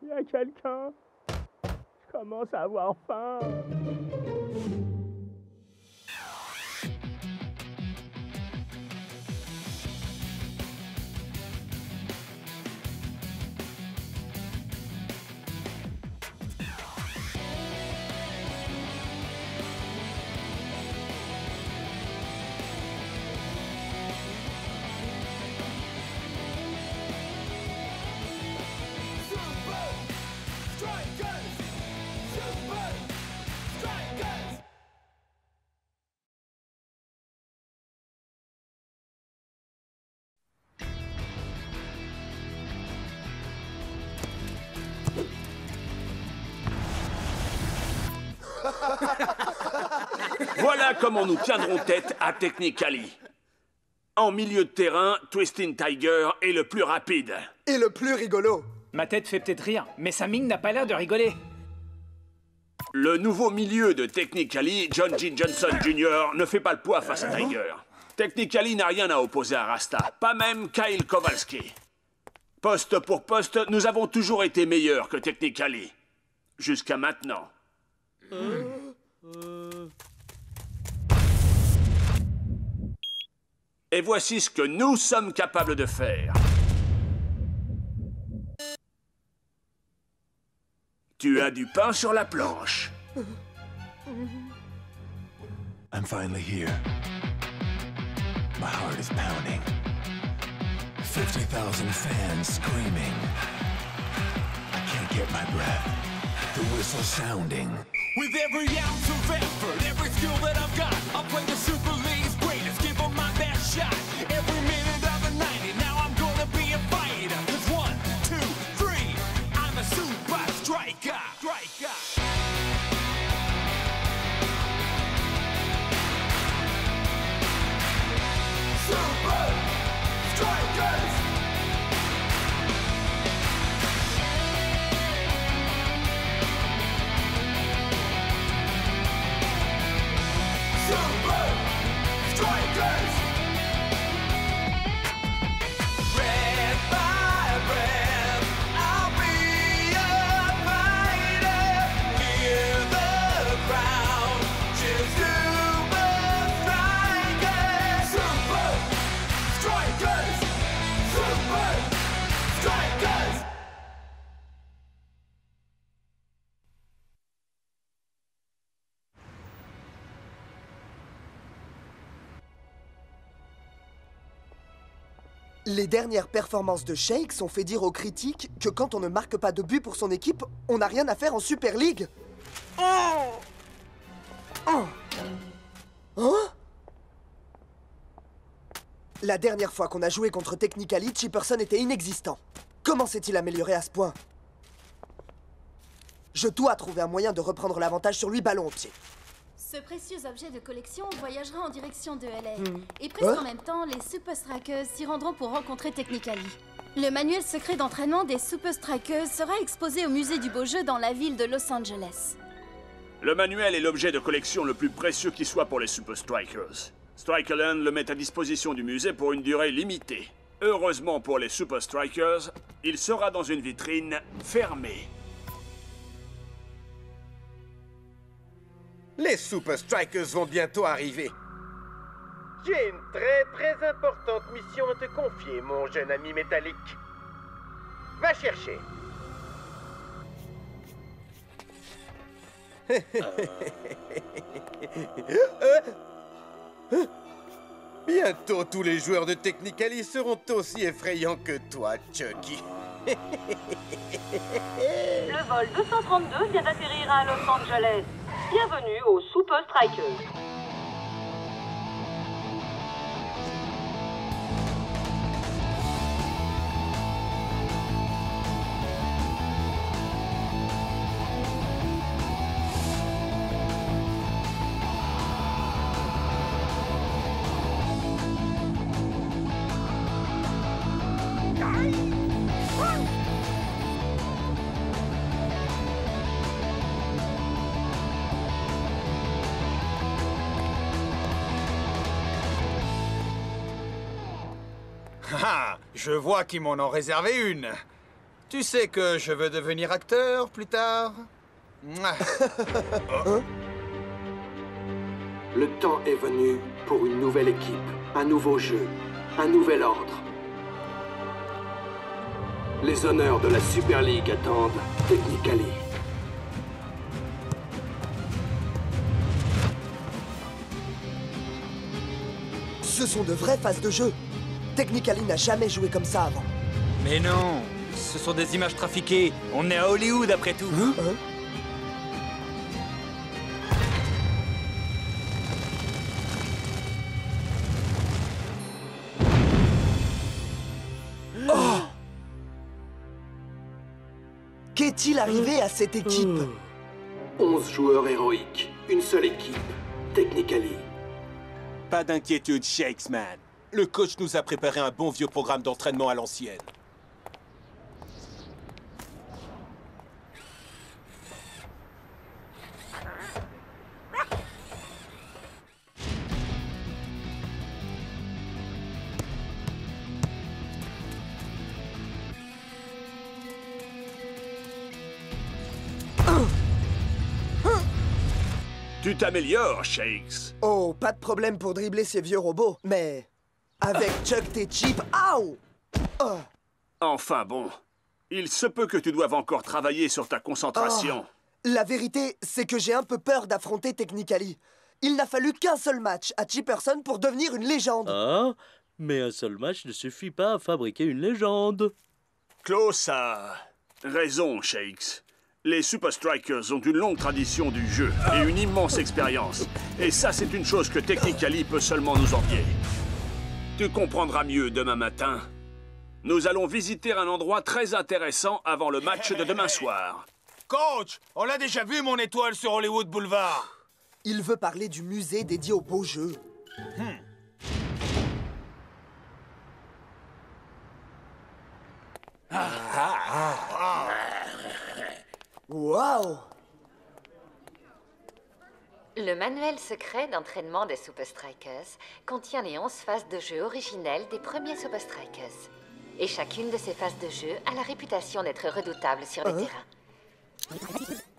il y a quelqu'un. Je commence à avoir faim. Voilà comment nous tiendrons tête à Technically. En milieu de terrain, Twisting Tiger est le plus rapide. Et le plus rigolo. Ma tête fait peut-être rire, mais sa mine n'a pas l'air de rigoler. Le nouveau milieu de Technically, John G. Johnson Jr., ne fait pas le poids face à Tiger. Technically n'a rien à opposer à Rasta, pas même Kyle Kowalski. Poste pour poste, nous avons toujours été meilleurs que Technically. Jusqu'à maintenant. Et voici ce que nous sommes capables de faire. Tu as du pain sur la planche. I'm finally here. My heart is pounding. 50,000 fans screaming. I can't get my breath. The whistle sounding. With every ounce of effort, every skill that I've got, I'll play the Super League's greatest, give them my best shot. Every minute of the 90, now I'm gonna be a fighter. 'Cause 1, 2, 3, I'm a super striker. Super Strikers! Super Strikers! Breath by breath, I'll be a fighter. Hear the crowd cheer Super Strikers! Super Strikers! Super Strikers! Les dernières performances de Shakes ont fait dire aux critiques que quand on ne marque pas de but pour son équipe, on n'a rien à faire en Super League. La dernière fois qu'on a joué contre Technically, Chipperson était inexistant. Comment s'est-il amélioré à ce point? Je dois trouver un moyen de reprendre l'avantage sur lui ballon au pied. Ce précieux objet de collection voyagera en direction de LA. Et presque en même temps, les Super Strikers s'y rendront pour rencontrer Technically. Le manuel secret d'entraînement des Super Strikers sera exposé au musée du beau jeu dans la ville de Los Angeles. Le manuel est l'objet de collection le plus précieux qui soit pour les Super Strikers. Strikerland le met à disposition du musée pour une durée limitée. Heureusement pour les Super Strikers, il sera dans une vitrine fermée. Les Super Strikers vont bientôt arriver. J'ai une très importante mission à te confier, mon jeune ami métallique. Va chercher. Bientôt, tous les joueurs de Technically seront aussi effrayants que toi, Chucky. Le vol 232 vient d'atterrir à Los Angeles. Bienvenue aux Super Strikers. Ah, je vois qu'ils m'en ont réservé une. Tu sais que je veux devenir acteur plus tard. Le temps est venu pour une nouvelle équipe, un nouveau jeu, un nouvel ordre. Les honneurs de la Super League attendent Technically. Ce sont de vraies phases de jeu. Technically n'a jamais joué comme ça avant. Mais non, ce sont des images trafiquées. On est à Hollywood après tout. Oh! Qu'est-il arrivé à cette équipe? 11 joueurs héroïques, une seule équipe, Technically. Pas d'inquiétude, Shakesman. Le coach nous a préparé un bon vieux programme d'entraînement à l'ancienne. Tu t'améliores, Shakes. Oh, pas de problème pour dribbler ces vieux robots, mais... avec Chuck tes chips, aouh! Oh. Enfin bon, il se peut que tu doives encore travailler sur ta concentration. Oh. La vérité, c'est que j'ai un peu peur d'affronter Technically. Il n'a fallu qu'un seul match à Chipperson pour devenir une légende. Ah, mais un seul match ne suffit pas à fabriquer une légende. Klaus a raison, Shakes. Les Super Strikers ont une longue tradition du jeu et une immense expérience. Et ça, c'est une chose que Technically peut seulement nous envier. Tu comprendras mieux demain matin. Nous allons visiter un endroit très intéressant avant le match de demain soir. Coach, on l'a déjà vu, mon étoile, sur Hollywood Boulevard. Il veut parler du musée dédié aux beaux jeux. Wow! Le manuel secret d'entraînement des Super Strikers contient les 11 phases de jeu originelles des premiers Super Strikers. Et chacune de ces phases de jeu a la réputation d'être redoutable sur le terrain.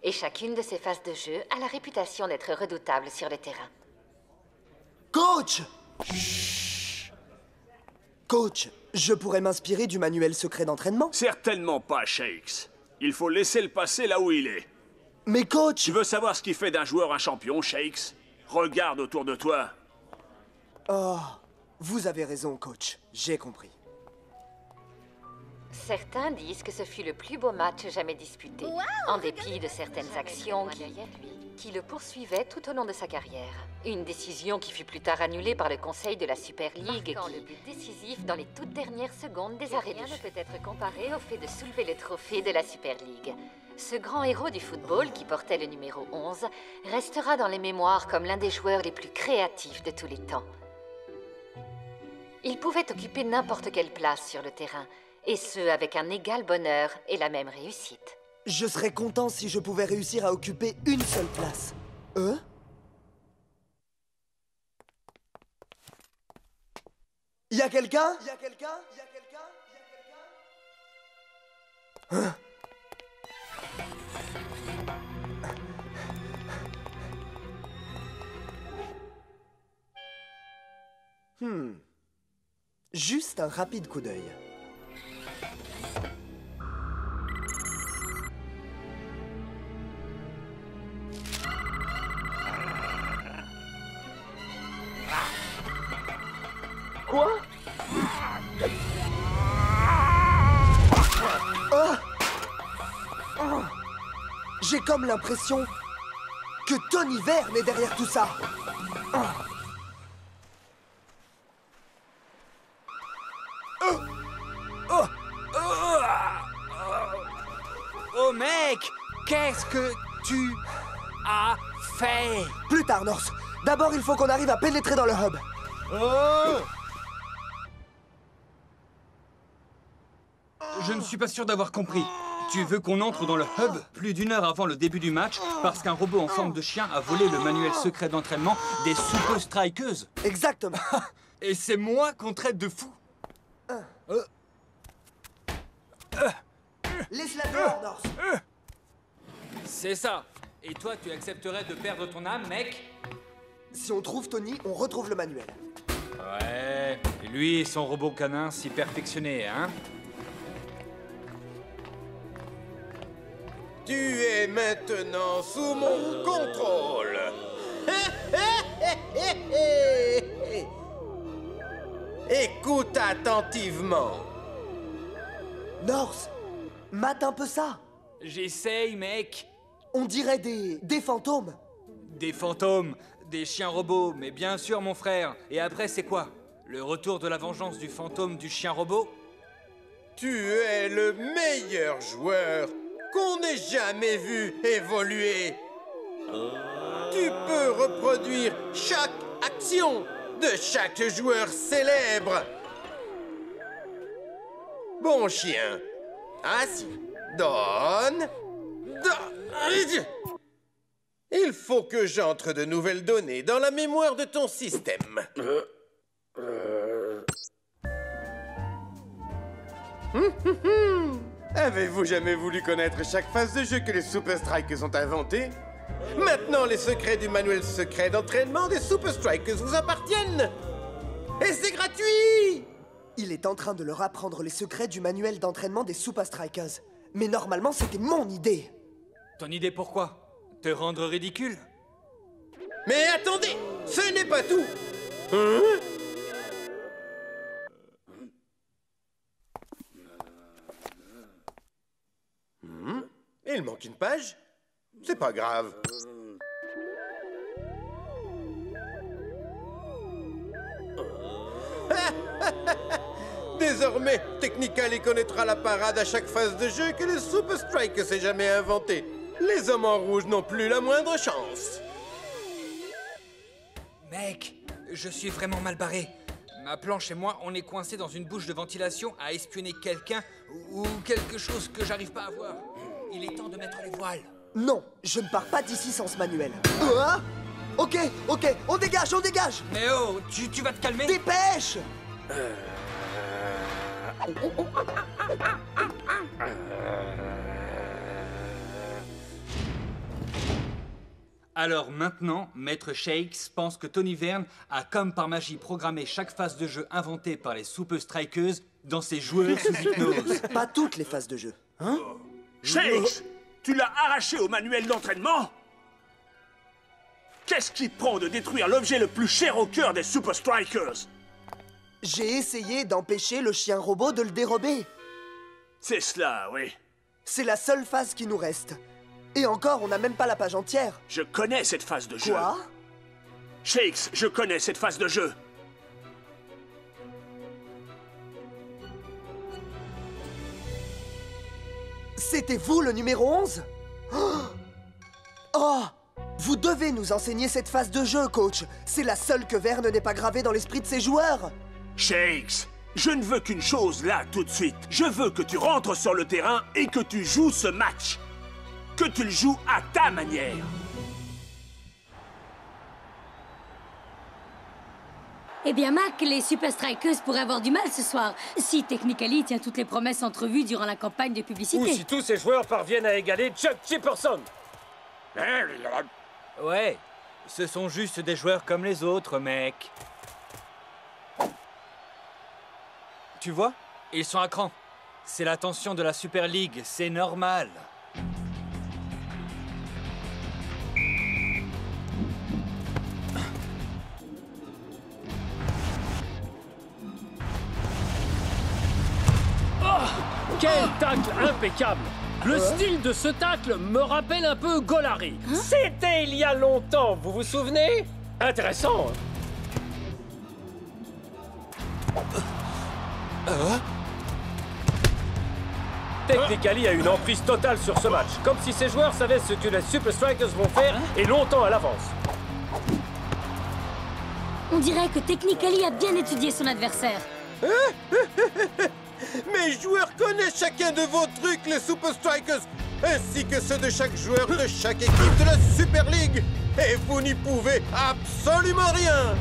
Et chacune de ces phases de jeu a la réputation d'être redoutable sur le terrain. Coach! Chut. Coach, je pourrais m'inspirer du manuel secret d'entraînement? Certainement pas, Shakes. Il faut laisser le passé là où il est. Mais coach... Tu veux savoir ce qui fait d'un joueur un champion, Shakes? Regarde autour de toi. Oh, vous avez raison, coach. J'ai compris. Certains disent que ce fut le plus beau match jamais disputé, en dépit de certaines actions qui le poursuivaient tout au long de sa carrière. Une décision qui fut plus tard annulée par le conseil de la Super League, marquant le but décisif dans les toutes dernières secondes des arrêts de jeu. Rien ne peut être comparé au fait de soulever le trophée de la Super League. Ce grand héros du football, qui portait le numéro 11, restera dans les mémoires comme l'un des joueurs les plus créatifs de tous les temps. Il pouvait occuper n'importe quelle place sur le terrain, et ce, avec un égal bonheur et la même réussite. Je serais content si je pouvais réussir à occuper une seule place. Y a quelqu'un? Hein? Juste un rapide coup d'œil. Quoi? J'ai comme l'impression que Tony Verne est derrière tout ça. Oh mec, qu'est-ce que tu as fait? Plus tard, North. D'abord, il faut qu'on arrive à pénétrer dans le hub. Je ne suis pas sûr d'avoir compris. Tu veux qu'on entre dans le hub plus d'1 heure avant le début du match parce qu'un robot en forme de chien a volé le manuel secret d'entraînement des Super Strikers? Exactement. Et c'est moi qu'on traite de fou. Laisse-la dehors, North. C'est ça. Et toi, tu accepterais de perdre ton âme, mec? Si on trouve Tony, on retrouve le manuel. Ouais, et lui et son robot canin si perfectionné, hein? Tu es maintenant sous mon contrôle. Écoute attentivement. North, mate un peu ça. J'essaye, mec. On dirait des fantômes. Des fantômes, des chiens robots, mais bien sûr, mon frère. Et après, c'est quoi? Le retour de la vengeance du fantôme du chien robot? Tu es le meilleur joueur qu'on ait jamais vu évoluer. Tu peux reproduire chaque action de chaque joueur célèbre. Bon chien, assis, donne. Il faut que j'entre de nouvelles données dans la mémoire de ton système. Avez-vous jamais voulu connaître chaque phase de jeu que les Super Strikers ont inventée? Maintenant, les secrets du manuel secret d'entraînement des Super Strikers vous appartiennent. Et c'est gratuit! Il est en train de leur apprendre les secrets du manuel d'entraînement des Super Strikers. Mais normalement, c'était mon idée. Ton idée pourquoi? Te rendre ridicule? Mais attendez, ce n'est pas tout. Il manque une page. C'est pas grave. Désormais, Technically connaîtra la parade à chaque phase de jeu que le Super Strike s'est jamais inventé. Les hommes en rouge n'ont plus la moindre chance. Mec, je suis vraiment mal barré. Ma planche et moi, on est coincés dans une bouche de ventilation à espionner quelqu'un ou quelque chose que j'arrive pas à voir. Il est temps de mettre les voiles. Non, je ne pars pas d'ici sans ce manuel. Ok, on dégage, on dégage. Mais oh, tu vas te calmer? Dépêche. Alors maintenant, Maître Shakes pense que Tony Verne a comme par magie programmé chaque phase de jeu inventée par les Super Strikers dans ses joueurs sous hypnose. Pas toutes les phases de jeu. Hein? Shakes, tu l'as arraché au manuel d'entraînement? Qu'est-ce qui te prend de détruire l'objet le plus cher au cœur des Super Strikers? J'ai essayé d'empêcher le chien robot de le dérober. C'est cela, oui. C'est la seule phase qui nous reste. Et encore, on n'a même pas la page entière. Je connais cette phase de jeu. Quoi? Shakes, je connais cette phase de jeu. C'était vous le numéro 11? Oh! Vous devez nous enseigner cette phase de jeu, coach. C'est la seule que Verne n'ait pas gravée dans l'esprit de ses joueurs. Shakes, je ne veux qu'une chose là, tout de suite. Je veux que tu rentres sur le terrain et que tu joues ce match. Que tu le joues à ta manière. Eh bien, Mac, les Super Strikers pourraient avoir du mal ce soir, si Technically tient toutes les promesses entrevues durant la campagne de publicité. Ou si tous ces joueurs parviennent à égaler Chuck Chipperson. Ouais, ce sont juste des joueurs comme les autres, mec. Tu vois, ils sont à cran. C'est la tension de la Super League, c'est normal. Quel tacle impeccable! Le style de ce tacle me rappelle un peu Golari. C'était il y a longtemps, vous vous souvenez? Intéressant. Technically a une emprise totale sur ce match, comme si ses joueurs savaient ce que les Super Strikers vont faire et longtemps à l'avance. On dirait que Technically a bien étudié son adversaire. Mes joueurs connaissent chacun de vos trucs, les Super Strikers, ainsi que ceux de chaque joueur de chaque équipe de la Super League. Et vous n'y pouvez absolument rien.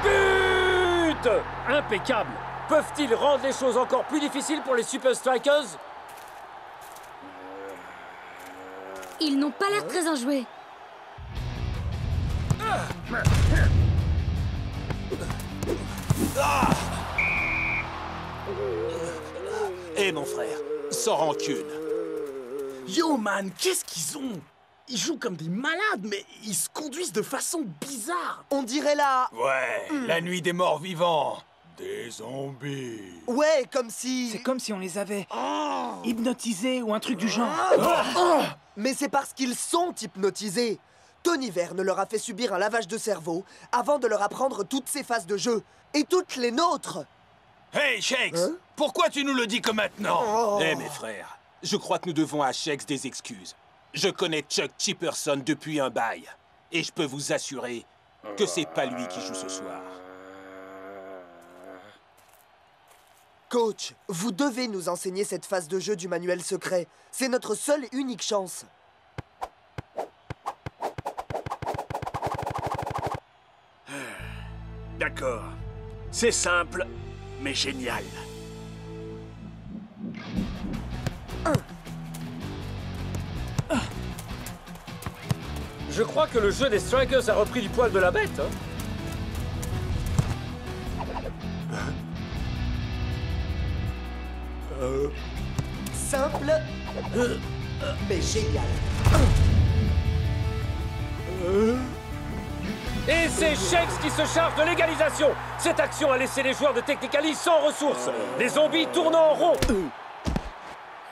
But! Impeccable! Peuvent-ils rendre les choses encore plus difficiles pour les Super Strikers? Ils n'ont pas l'air très enjoués. Hé, mon frère, sans rancune. Yo, man, qu'est-ce qu'ils ont? Ils jouent comme des malades, mais ils se conduisent de façon bizarre. On dirait là... Ouais, la nuit des morts vivants. Des zombies. Ouais, comme si... C'est comme si on les avait hypnotisés ou un truc du genre. Mais c'est parce qu'ils sont hypnotisés. Tony Verne leur a fait subir un lavage de cerveau avant de leur apprendre toutes ces phases de jeu. Et toutes les nôtres. Hey, Shakes, pourquoi tu nous le dis que maintenant? Eh, mes frères, je crois que nous devons à Shakes des excuses. Je connais Chuck Chipperson depuis un bail. Et je peux vous assurer que c'est pas lui qui joue ce soir. Coach, vous devez nous enseigner cette phase de jeu du manuel secret. C'est notre seule et unique chance. D'accord. C'est simple, mais génial. Je crois que le jeu des Strikers a repris du poil de la bête, hein. Simple, mais génial. Et c'est Shakes qui se charge de l'égalisation. Cette action a laissé les joueurs de Technically sans ressources. Les zombies tournent en rond.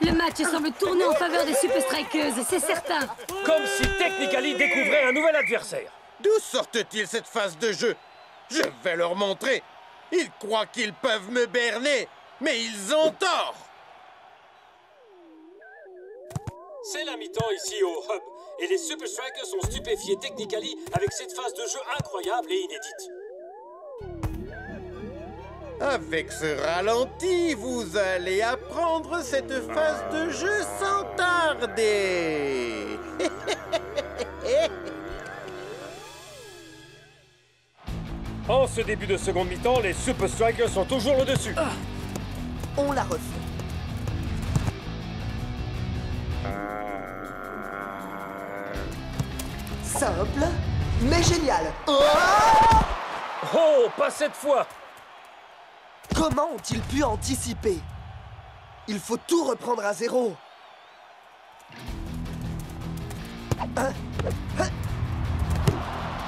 Le match semble tourner en faveur des Super Strikers, c'est certain. Comme si Technically découvrait un nouvel adversaire. D'où sortent-ils cette phase de jeu? Je vais leur montrer. Ils croient qu'ils peuvent me berner, mais ils ont tort. C'est la mi-temps ici au Hub. Et les Super Strikers sont stupéfiés Technically avec cette phase de jeu incroyable et inédite. Avec ce ralenti, vous allez apprendre cette phase de jeu sans tarder. En ce début de seconde mi-temps, les Super Strikers sont toujours le dessus. On la refait. Simple, mais génial. Oh, pas cette fois. Comment ont-ils pu anticiper? Il faut tout reprendre à zéro.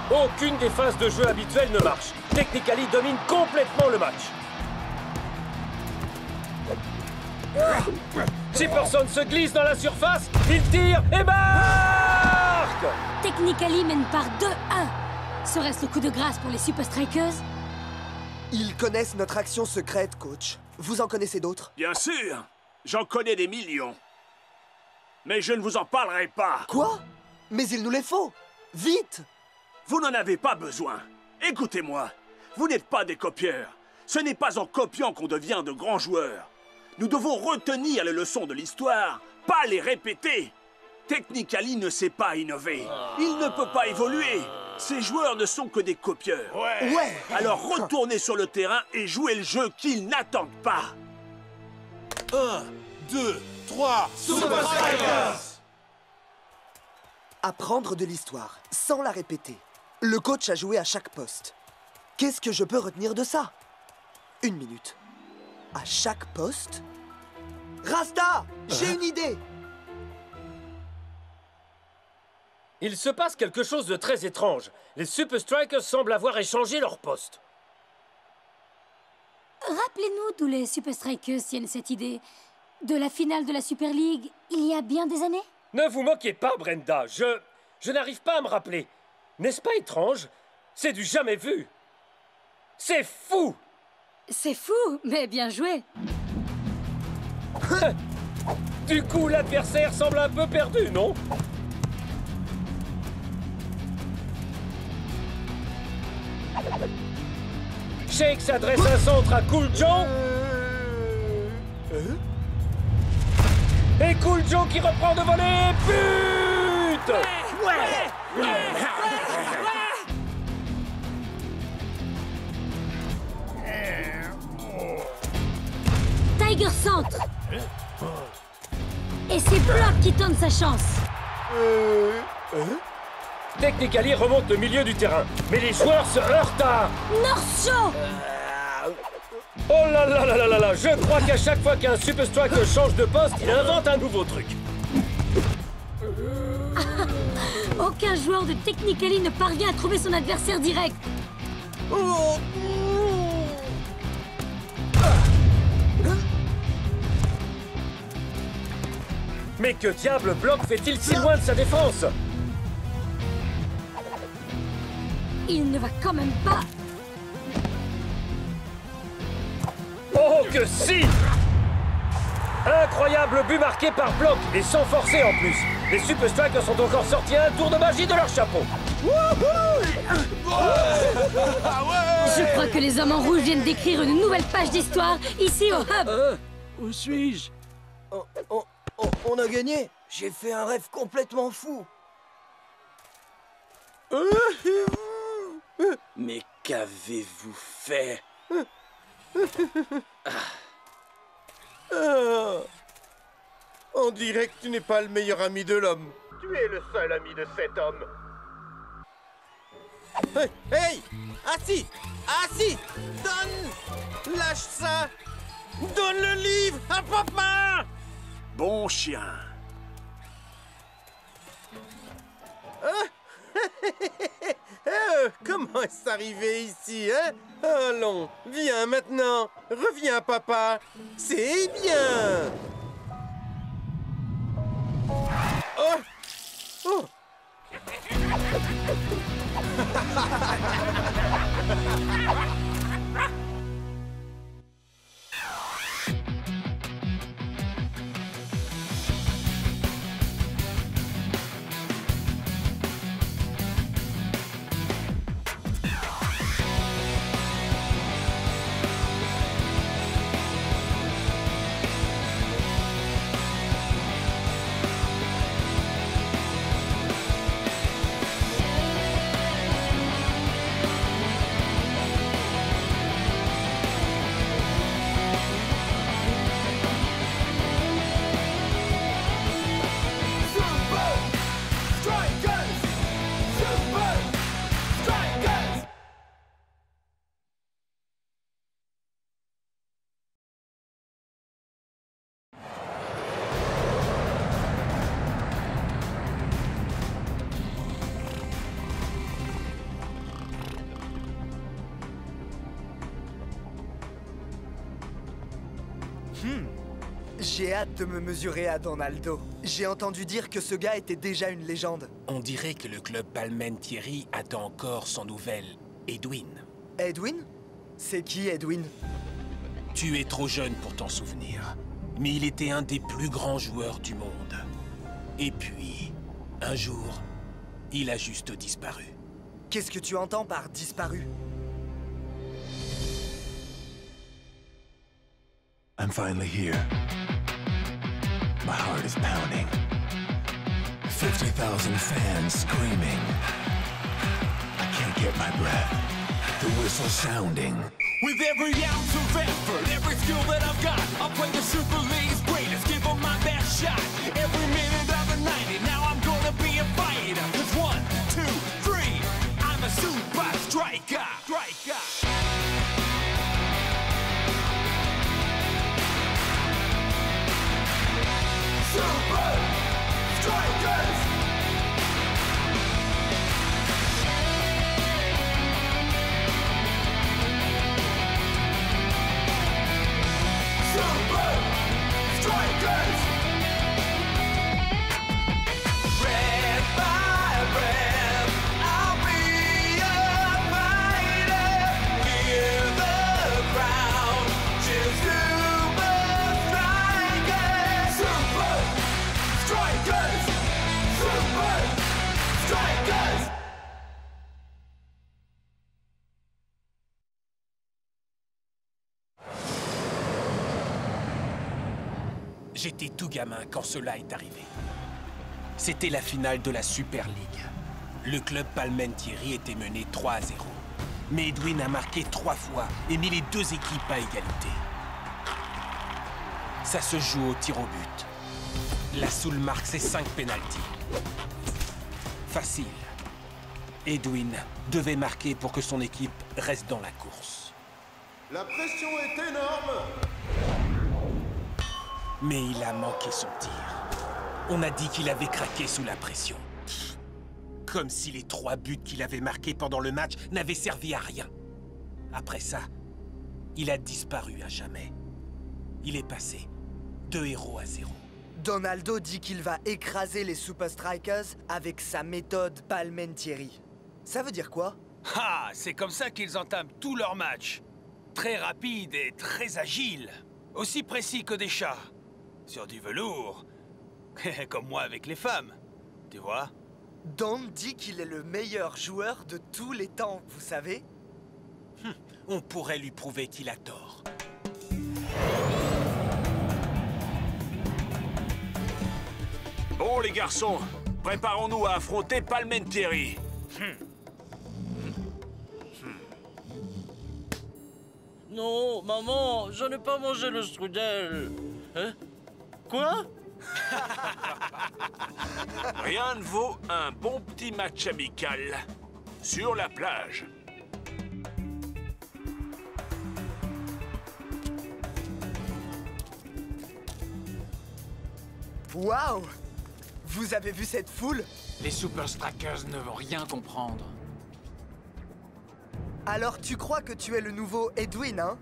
Aucune des phases de jeu habituelles ne marche. Technically domine complètement le match. Jefferson se glisse dans la surface, il tire et marque! Technically mène par 2-1. Serait-ce le coup de grâce pour les Super Strikers? Ils connaissent notre action secrète, coach. Vous en connaissez d'autres? Bien sûr, j'en connais des millions. Mais je ne vous en parlerai pas. Quoi? Mais il nous les faut. Vite! Vous n'en avez pas besoin. Écoutez-moi, vous n'êtes pas des copieurs. Ce n'est pas en copiant qu'on devient de grands joueurs. Nous devons retenir les leçons de l'histoire, pas les répéter. Technically ne sait pas innover. Il ne peut pas évoluer. Ces joueurs ne sont que des copieurs. Ouais. Alors retournez sur le terrain et jouez le jeu qu'ils n'attendent pas. 1, 2, 3, Super Strikers! Apprendre de l'histoire, sans la répéter. Le coach a joué à chaque poste. Qu'est-ce que je peux retenir de ça? 1 minute. À chaque poste? Rasta! J'ai une idée! Il se passe quelque chose de très étrange. Les Super Strikers semblent avoir échangé leur poste. Rappelez-nous d'où les Super Strikers tiennent cette idée. De la finale de la Super League, il y a bien des années? Ne vous moquez pas, Brenda. Je n'arrive pas à me rappeler. N'est-ce pas étrange? C'est du jamais vu. C'est fou! C'est fou, mais bien joué. Du coup, l'adversaire semble un peu perdu, non? Shake s'adresse un centre à Cool Joe. Et Cool Joe qui reprend de voler. But! Tiger centre. Et c'est Block qui tente sa chance. Technically remonte le milieu du terrain, mais les joueurs se heurtent à... North Shore! Oh là là là là là là! Je crois qu'à chaque fois qu'un Super Striker change de poste, il invente un nouveau truc. Aucun joueur de Technically ne parvient à trouver son adversaire direct. Mais que diable Block fait-il si loin de sa défense? Il ne va quand même pas... Oh que si! Incroyable but marqué par Block, et sans forcer en plus. Les Super Strikers sont encore sortis un tour de magie de leur chapeau. Je crois que les hommes en rouge viennent d'écrire une nouvelle page d'histoire ici au Hub. Où suis-je? On a gagné. J'ai fait un rêve complètement fou. Mais Qu'avez-vous fait? On dirait que tu n'es pas le meilleur ami de l'homme. Tu es le seul ami de cet homme. Hey! Assis! Assis! Donne! Lâche ça! Donne le livre à papa! Bon chien. Comment est-ce arrivé ici, hein? Allons, viens maintenant. Reviens, papa. C'est bien. Oh! Oh! J'ai hâte de me mesurer à Donaldo. J'ai entendu dire que ce gars était déjà une légende. On dirait que le club Palmentieri attend encore son nouvel Edwin. Edwin? C'est qui, Edwin? Tu es trop jeune pour t'en souvenir, mais il était un des plus grands joueurs du monde. Et puis, un jour, il a juste disparu. Qu'est-ce que tu entends par disparu? I'm finally here. My heart is pounding. 50,000 fans screaming. I can't get my breath. The whistle sounding. With every ounce of effort, every skill that I've got, I'll play the Super League's greatest, give them my best shot. Every minute of the 90, now I'm gonna be a fighter. 'Cause 1, 2, 3, I'm a super striker. Super Strikers! Super Strikers! Red by red, I'll be a fighter. Hear the crowd cheer Super Strikers! Super Strikers! Super Strikers! J'étais tout gamin quand cela est arrivé. C'était la finale de la Super League. Le club Palmentieri était mené 3-0. Mais Edwin a marqué 3 fois et mis les 2 équipes à égalité. Ça se joue au tir au but. La Soul marque ses 5 pénaltys. Facile. Edwin devait marquer pour que son équipe reste dans la course. La pression est énorme. Mais il a manqué son tir. On a dit qu'il avait craqué sous la pression. Comme si les 3 buts qu'il avait marqués pendant le match n'avaient servi à rien. Après ça, il a disparu à jamais. Il est passé 2-0. Donaldo dit qu'il va écraser les Super Strikers avec sa méthode Palmentieri. Ça veut dire quoi? Ah, c'est comme ça qu'ils entament tous leurs matchs. Très rapides et très agiles. Aussi précis que des chats. Sur du velours. Comme moi avec les femmes. Tu vois? Don dit qu'il est le meilleur joueur de tous les temps, vous savez? On pourrait lui prouver qu'il a tort. Bon, les garçons, préparons-nous à affronter Palmentieri. Non, maman, je n'ai pas mangé le strudel. Hein? Quoi? Rien ne vaut un bon petit match amical sur la plage. Waouh! Vous avez vu cette foule? Les Super Strikers ne vont rien comprendre. Alors tu crois que tu es le nouveau Edwin, hein?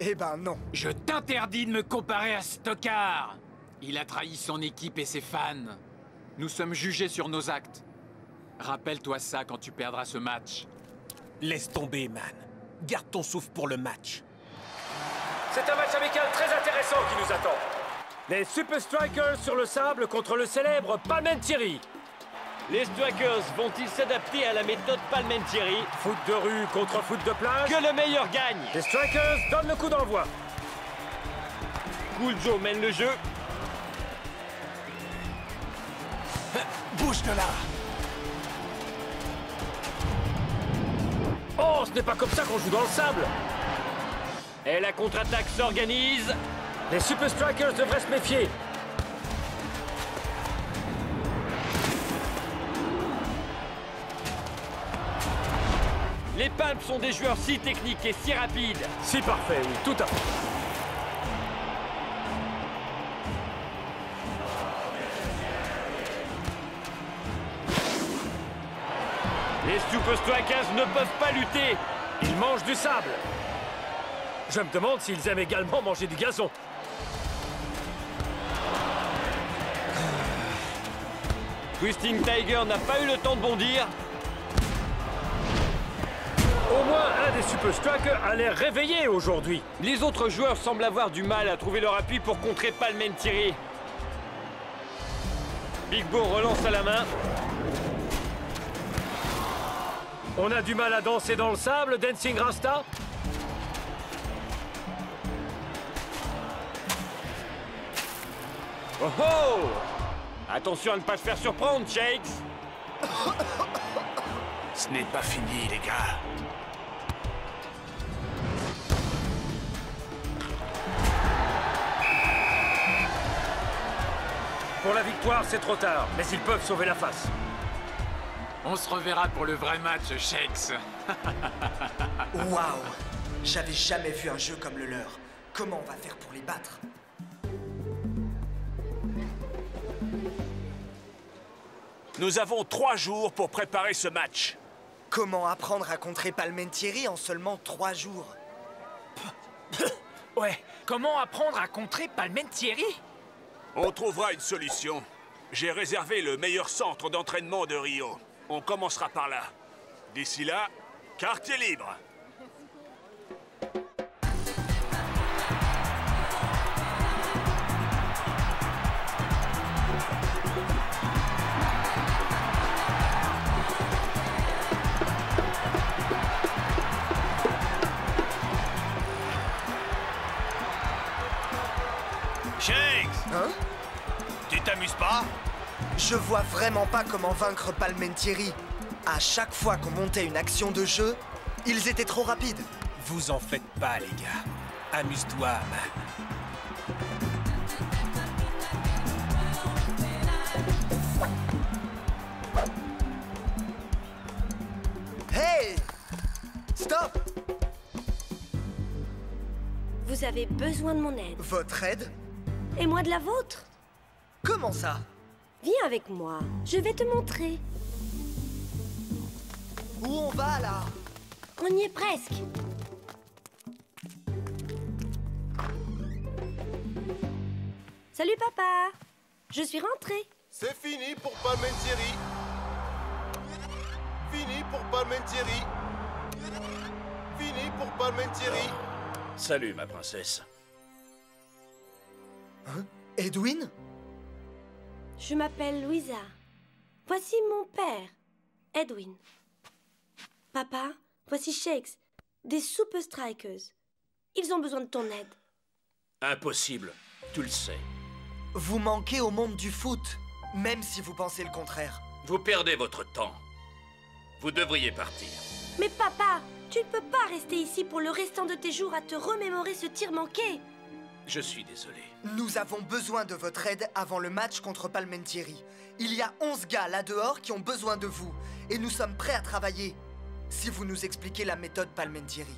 Eh ben non. Je t'interdis de me comparer à Stockard. Il a trahi son équipe et ses fans. Nous sommes jugés sur nos actes. Rappelle-toi ça quand tu perdras ce match. Laisse tomber, man. Garde ton souffle pour le match. C'est un match amical très intéressant qui nous attend. Les Super Strikers sur le sable contre le célèbre Palmentieri. Les Strikers vont-ils s'adapter à la méthode Palmentieri? Foot de rue contre foot de plage. Que le meilleur gagne. Les Strikers donnent le coup d'envoi. Cool Joe mène le jeu. Bouge de là. Oh, ce n'est pas comme ça qu'on joue dans le sable. Et la contre-attaque s'organise. Les Super Strikers devraient se méfier. Les Palms sont des joueurs si techniques et si rapides. Si parfait, oui, tout à fait. Les Super Strikers ne peuvent pas lutter. Ils mangent du sable. Je me demande s'ils aiment également manger du gazon. Twisting Tiger n'a pas eu le temps de bondir. Au moins, un des Super Strikers a l'air réveillé aujourd'hui. Les autres joueurs semblent avoir du mal à trouver leur appui pour contrer Palmentieri. Big Bo relance à la main. On a du mal à danser dans le sable, Dancing Rasta. Oh oh! Attention à ne pas se faire surprendre, Shakes. Ce n'est pas fini, les gars. Pour la victoire, c'est trop tard, mais ils peuvent sauver la face. On se reverra pour le vrai match, Shakes. Waouh! J'avais jamais vu un jeu comme le leur. Comment on va faire pour les battre? Nous avons 3 jours pour préparer ce match. Comment apprendre à contrer Palmentieri en seulement 3 jours? Ouais, comment apprendre à contrer Palmentieri? On trouvera une solution. J'ai réservé le meilleur centre d'entraînement de Rio. On commencera par là. D'ici là, quartier libre. Shakes! Hein? Tu t'amuses pas? Je vois vraiment pas comment vaincre Palmentieri. À chaque fois qu'on montait une action de jeu, ils étaient trop rapides. Vous en faites pas, les gars. Amuse-toi, man. Hey! Stop! Vous avez besoin de mon aide. Votre aide? Et moi de la vôtre. Comment ça? Viens avec moi, je vais te montrer. Où on va, là? On y est presque. Salut, papa. Je suis rentrée. C'est fini pour Palmentieri. Fini pour Palmentieri. Fini pour Palmentieri. Salut, ma princesse. Hein? Edwin? Je m'appelle Louisa. Voici mon père, Edwin. Papa, voici Shakes, des Super Strikers. Ils ont besoin de ton aide. Impossible, tu le sais. Vous manquez au monde du foot, même si vous pensez le contraire. Vous perdez votre temps. Vous devriez partir. Mais papa, Tu ne peux pas rester ici pour le restant de tes jours à te remémorer ce tir manqué. Je suis désolé. Nous avons besoin de votre aide avant le match contre Palmentieri. Il y a 11 gars là dehors qui ont besoin de vous. Et nous sommes prêts à travailler. Si vous nous expliquez la méthode Palmentieri.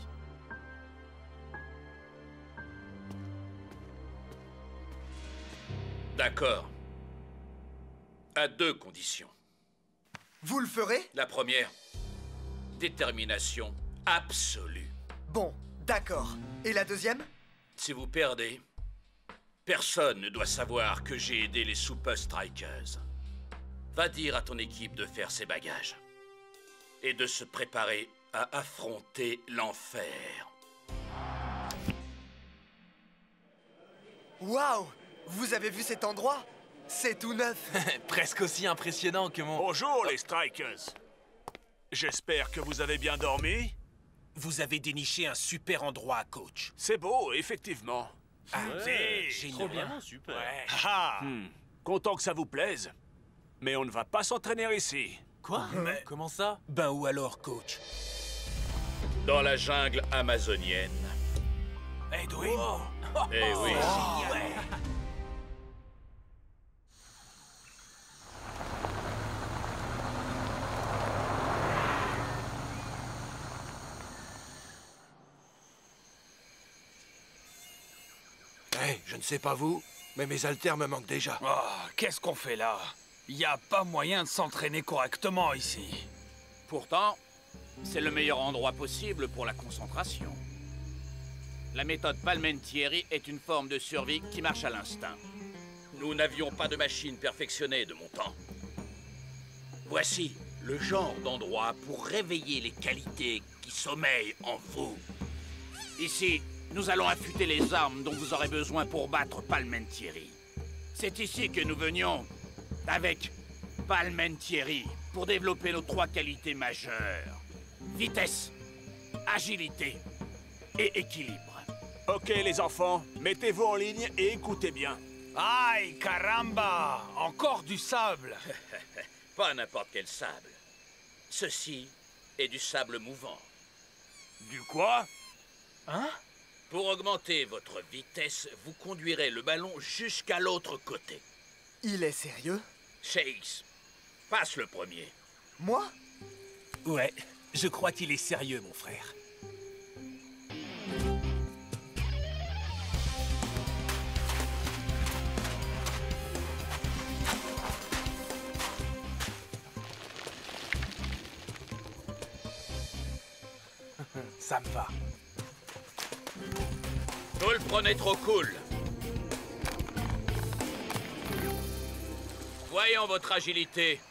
D'accord. À 2 conditions. Vous le ferez? La première, détermination absolue. Bon, d'accord. Et la deuxième? Si vous perdez, personne ne doit savoir que j'ai aidé les Super Strikers. Va dire à ton équipe de faire ses bagages et de se préparer à affronter l'enfer. Waouh! Vous avez vu cet endroit? C'est tout neuf. Presque aussi impressionnant que mon... Bonjour les Strikers. J'espère que vous avez bien dormi. Vous avez déniché un super endroit, coach. C'est beau, effectivement. C'est trop bien, super. Ouais. Content que ça vous plaise. Mais on ne va pas s'entraîner ici. Quoi? Mais... Comment ça? Ben où alors, coach? Dans la jungle amazonienne. Edwin? Eh oui. Hey, je ne sais pas vous, mais mes haltères me manquent déjà. Oh, qu'est-ce qu'on fait là? Y a pas moyen de s'entraîner correctement ici. Pourtant, c'est le meilleur endroit possible pour la concentration. La méthode Palmentieri est une forme de survie qui marche à l'instinct. Nous n'avions pas de machine perfectionnée de mon temps. Voici le genre d'endroit pour réveiller les qualités qui sommeillent en vous. Ici, nous allons affûter les armes dont vous aurez besoin pour battre Palmentieri. C'est ici que nous venions avec Palmentieri pour développer nos 3 qualités majeures. Vitesse, agilité et équilibre. Ok les enfants, mettez-vous en ligne et écoutez bien. Aïe, caramba! Encore du sable! Pas n'importe quel sable. Ceci est du sable mouvant. Du quoi? Hein? Pour augmenter votre vitesse, vous conduirez le ballon jusqu'à l'autre côté. Il est sérieux? Shakes, passe le premier. Moi? Ouais, je crois qu'il est sérieux, mon frère. Ça me va. Vous le prenez trop cool. Voyons votre agilité.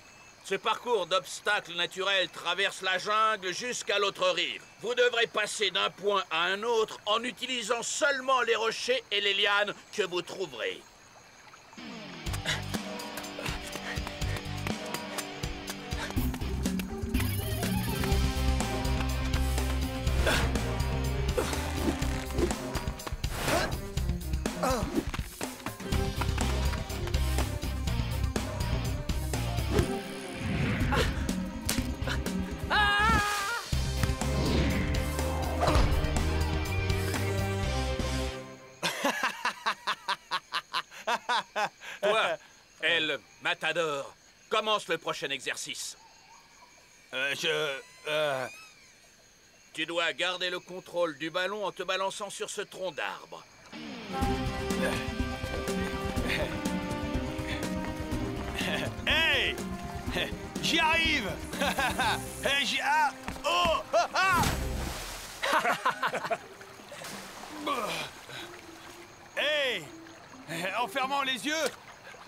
Ce parcours d'obstacles naturels traverse la jungle jusqu'à l'autre rive. Vous devrez passer d'un point à un autre en utilisant seulement les rochers et les lianes que vous trouverez. Toi, El Matador, commence le prochain exercice. Tu dois garder le contrôle du ballon en te balançant sur ce tronc d'arbre. Hey! J'y arrive! Hey, oh! Hey! En fermant les yeux,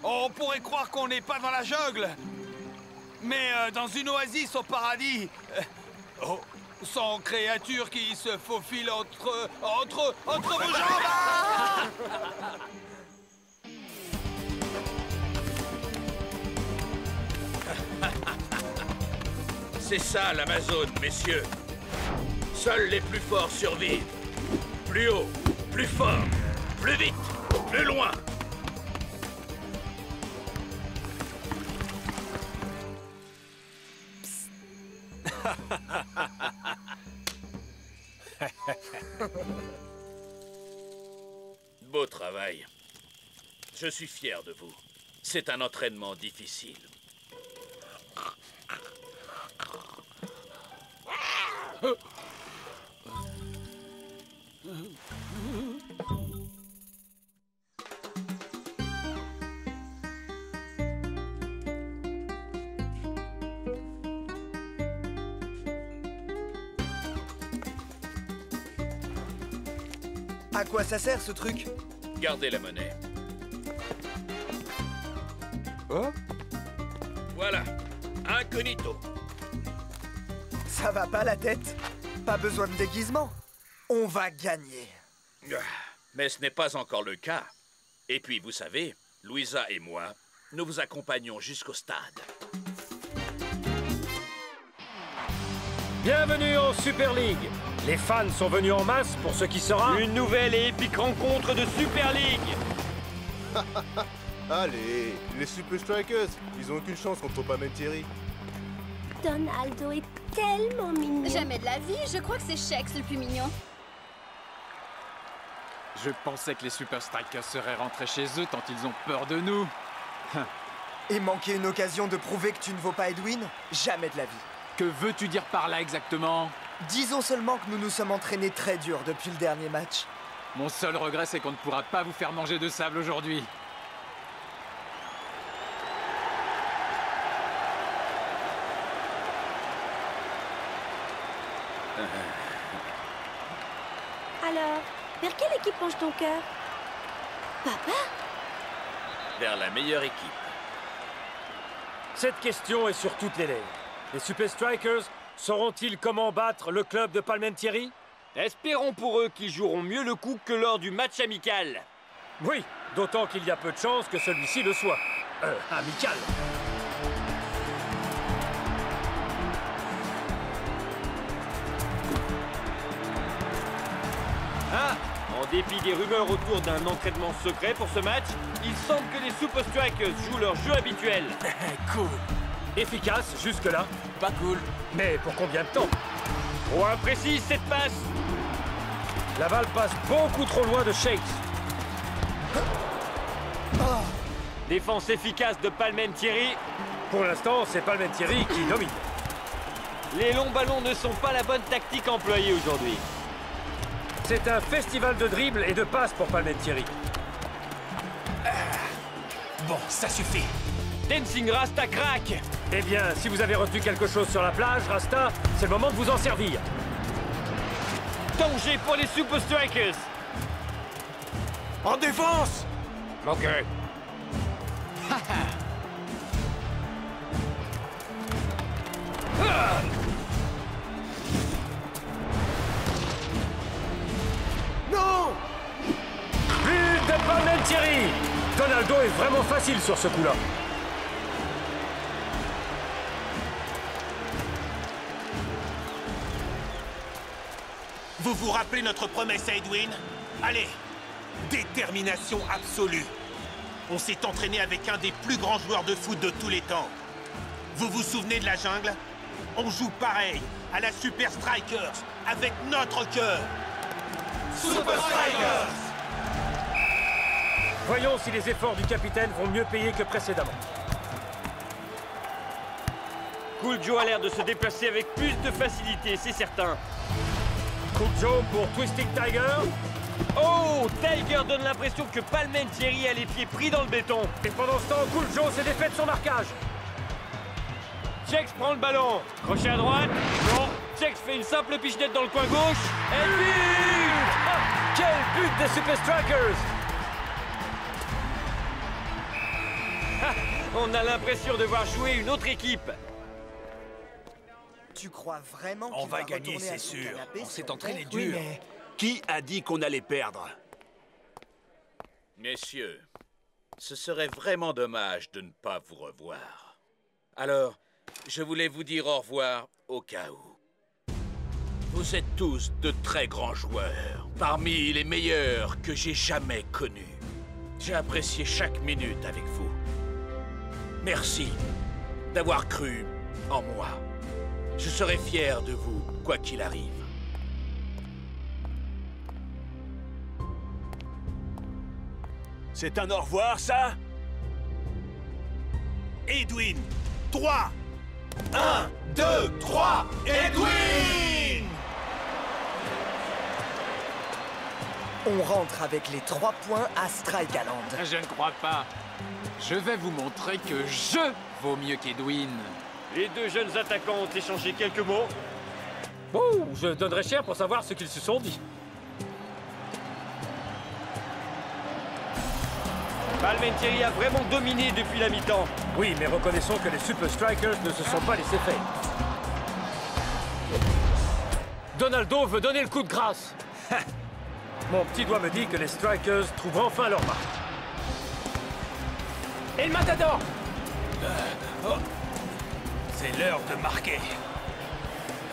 on pourrait croire qu'on n'est pas dans la jungle, mais dans une oasis au paradis. Sans créature qui se faufile entre vos jambes. C'est ça l'Amazone, messieurs. Seuls les plus forts survivent. Plus haut, plus fort, plus vite, plus loin. travail. Je suis fier de vous. C'est un entraînement difficile. À quoi ça sert ce truc? Gardez la monnaie. Oh? Voilà, incognito. Ça va pas la tête? Pas besoin de déguisement. On va gagner. Mais ce n'est pas encore le cas. Et puis, vous savez, Louisa et moi, nous vous accompagnons jusqu'au stade. Bienvenue en Super League. Les fans sont venus en masse pour ce qui sera... une nouvelle et épique rencontre de Super League. Allez, les Super Strikers, ils ont aucune chance contre Palmentieri. Donaldo est tellement mignon. Jamais de la vie, je crois que c'est Shex le plus mignon. Je pensais que les Super Strikers seraient rentrés chez eux tant ils ont peur de nous. Et manquer une occasion de prouver que tu ne vaux pas Edwin? Jamais de la vie. Que veux-tu dire par là exactement? Disons seulement que nous nous sommes entraînés très dur depuis le dernier match. Mon seul regret, c'est qu'on ne pourra pas vous faire manger de sable aujourd'hui. Alors, vers quelle équipe penche ton cœur? Papa? Vers la meilleure équipe. Cette question est sur toutes les lèvres. Les Super Strikers sauront-ils comment battre le club de Palmentieri? Espérons pour eux qu'ils joueront mieux le coup que lors du match amical. Oui, d'autant qu'il y a peu de chances que celui-ci le soit. Amical. Ah, en dépit des rumeurs autour d'un entraînement secret pour ce match, il semble que les Super Strikers jouent leur jeu habituel. Cool. Efficace jusque-là. Pas cool. Mais pour combien de temps? Trop imprécise cette passe. La balle passe beaucoup trop loin de Shakes. Défense efficace de Palmentieri. Pour l'instant, c'est Palmentieri qui domine. Les longs ballons ne sont pas la bonne tactique employée aujourd'hui. C'est un festival de dribbles et de passes pour Palmentieri. Bon, ça suffit. Dancing Rasta crack. Eh bien, si vous avez retenu quelque chose sur la plage, Rasta, c'est le moment de vous en servir. Danger pour les Super Strikers. En défense. Ok. Non! But de Palmentieri. Donaldo est vraiment facile sur ce coup-là. Vous vous rappelez notre promesse à Edwin? Allez, détermination absolue. On s'est entraîné avec un des plus grands joueurs de foot de tous les temps. Vous vous souvenez de la jungle? On joue pareil, à la Super Strikers, avec notre cœur. Super Strikers! Voyons si les efforts du capitaine vont mieux payer que précédemment. Cool Joe a l'air de se déplacer avec plus de facilité, c'est certain. Cool Joe pour Twisting Tiger. Oh, Tiger donne l'impression que Palmentieri a les pieds pris dans le béton. Et pendant ce temps, Cool Joe s'est défait de son marquage. Shex prend le ballon. Crochet à droite. Non. Shex fait une simple pichenette dans le coin gauche. Et but! Ah, quel but des Super Strikers! Ah, on a l'impression de voir jouer une autre équipe. Tu crois vraiment On qu'il va va gagner, retourner à c'est son sûr. canapé On sur s'est le entraîné terre? dur. Qui a dit qu'on allait perdre? Messieurs, ce serait vraiment dommage de ne pas vous revoir. Alors, je voulais vous dire au revoir au cas où. Vous êtes tous de très grands joueurs, parmi les meilleurs que j'ai jamais connus. J'ai apprécié chaque minute avec vous. Merci d'avoir cru en moi. Je serai fier de vous, quoi qu'il arrive. C'est un au revoir, ça? Edwin, 3 1, 2, 3, Edwin! On rentre avec les 3 points à Strike Island. Je ne crois pas. Je vais vous montrer que je vaux mieux qu'Edwin. Les deux jeunes attaquants ont échangé quelques mots. Oh, je donnerais cher pour savoir ce qu'ils se sont dit. Palmentieri a vraiment dominé depuis la mi-temps. Oui, mais reconnaissons que les Super Strikers ne se sont pas laissés faire. Donaldo veut donner le coup de grâce. Mon petit doigt me dit que les Strikers trouvent enfin leur marque. Et le Matador! C'est l'heure de marquer.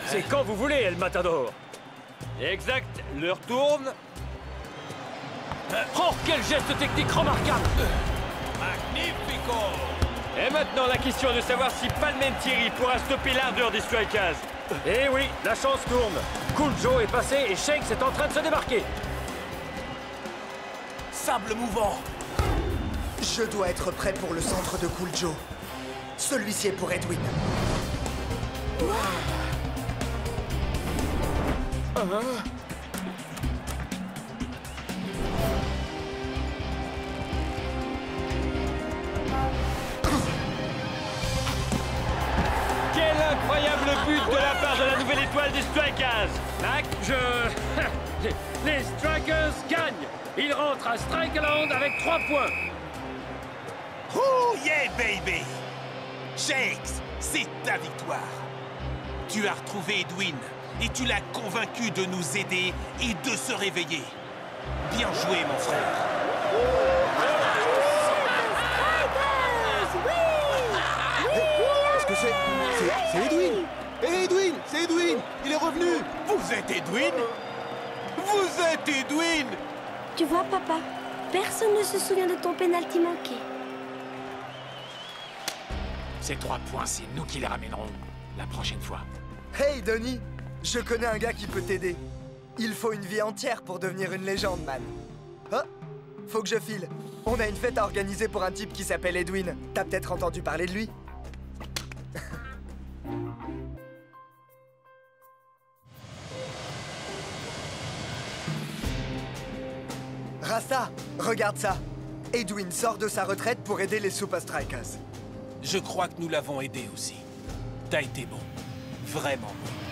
C'est quand vous voulez, El Matador. Exact, l'heure tourne. Oh, quel geste technique remarquable! Magnifico! Et maintenant, la question est de savoir si Palmentieri pourra stopper l'ardeur des Strikers. Eh oui, la chance tourne. Cool Joe est passé et Shakes est en train de se démarquer. Sable mouvant. Je dois être prêt pour le centre de Cool Joe. Celui-ci est pour Edwin. Quel incroyable but de la part de la nouvelle étoile des Strikers. Mac, les Strikers gagnent. Ils rentrent à Strike Island avec 3 points. Oh yeah, baby! Shakes, c'est ta victoire. Tu as retrouvé Edwin et tu l'as convaincu de nous aider et de se réveiller. Bien joué, mon frère. Qu'est-ce que c'est? C'est Edwin! Hé, Edwin! C'est Edwin! Il est revenu! Vous êtes Edwin? Vous êtes Edwin! Tu vois, papa, personne ne se souvient de ton pénalty manqué. Ces 3 points, c'est nous qui les ramènerons la prochaine fois. Hey, Donnie! Je connais un gars qui peut t'aider. Il faut une vie entière pour devenir une légende, man. Oh! Faut que je file. On a une fête à organiser pour un type qui s'appelle Edwin. T'as peut-être entendu parler de lui? Rasta, regarde ça. Edwin sort de sa retraite pour aider les Super Strikers. Je crois que nous l'avons aidé aussi. T'as été bon. Vraiment bon.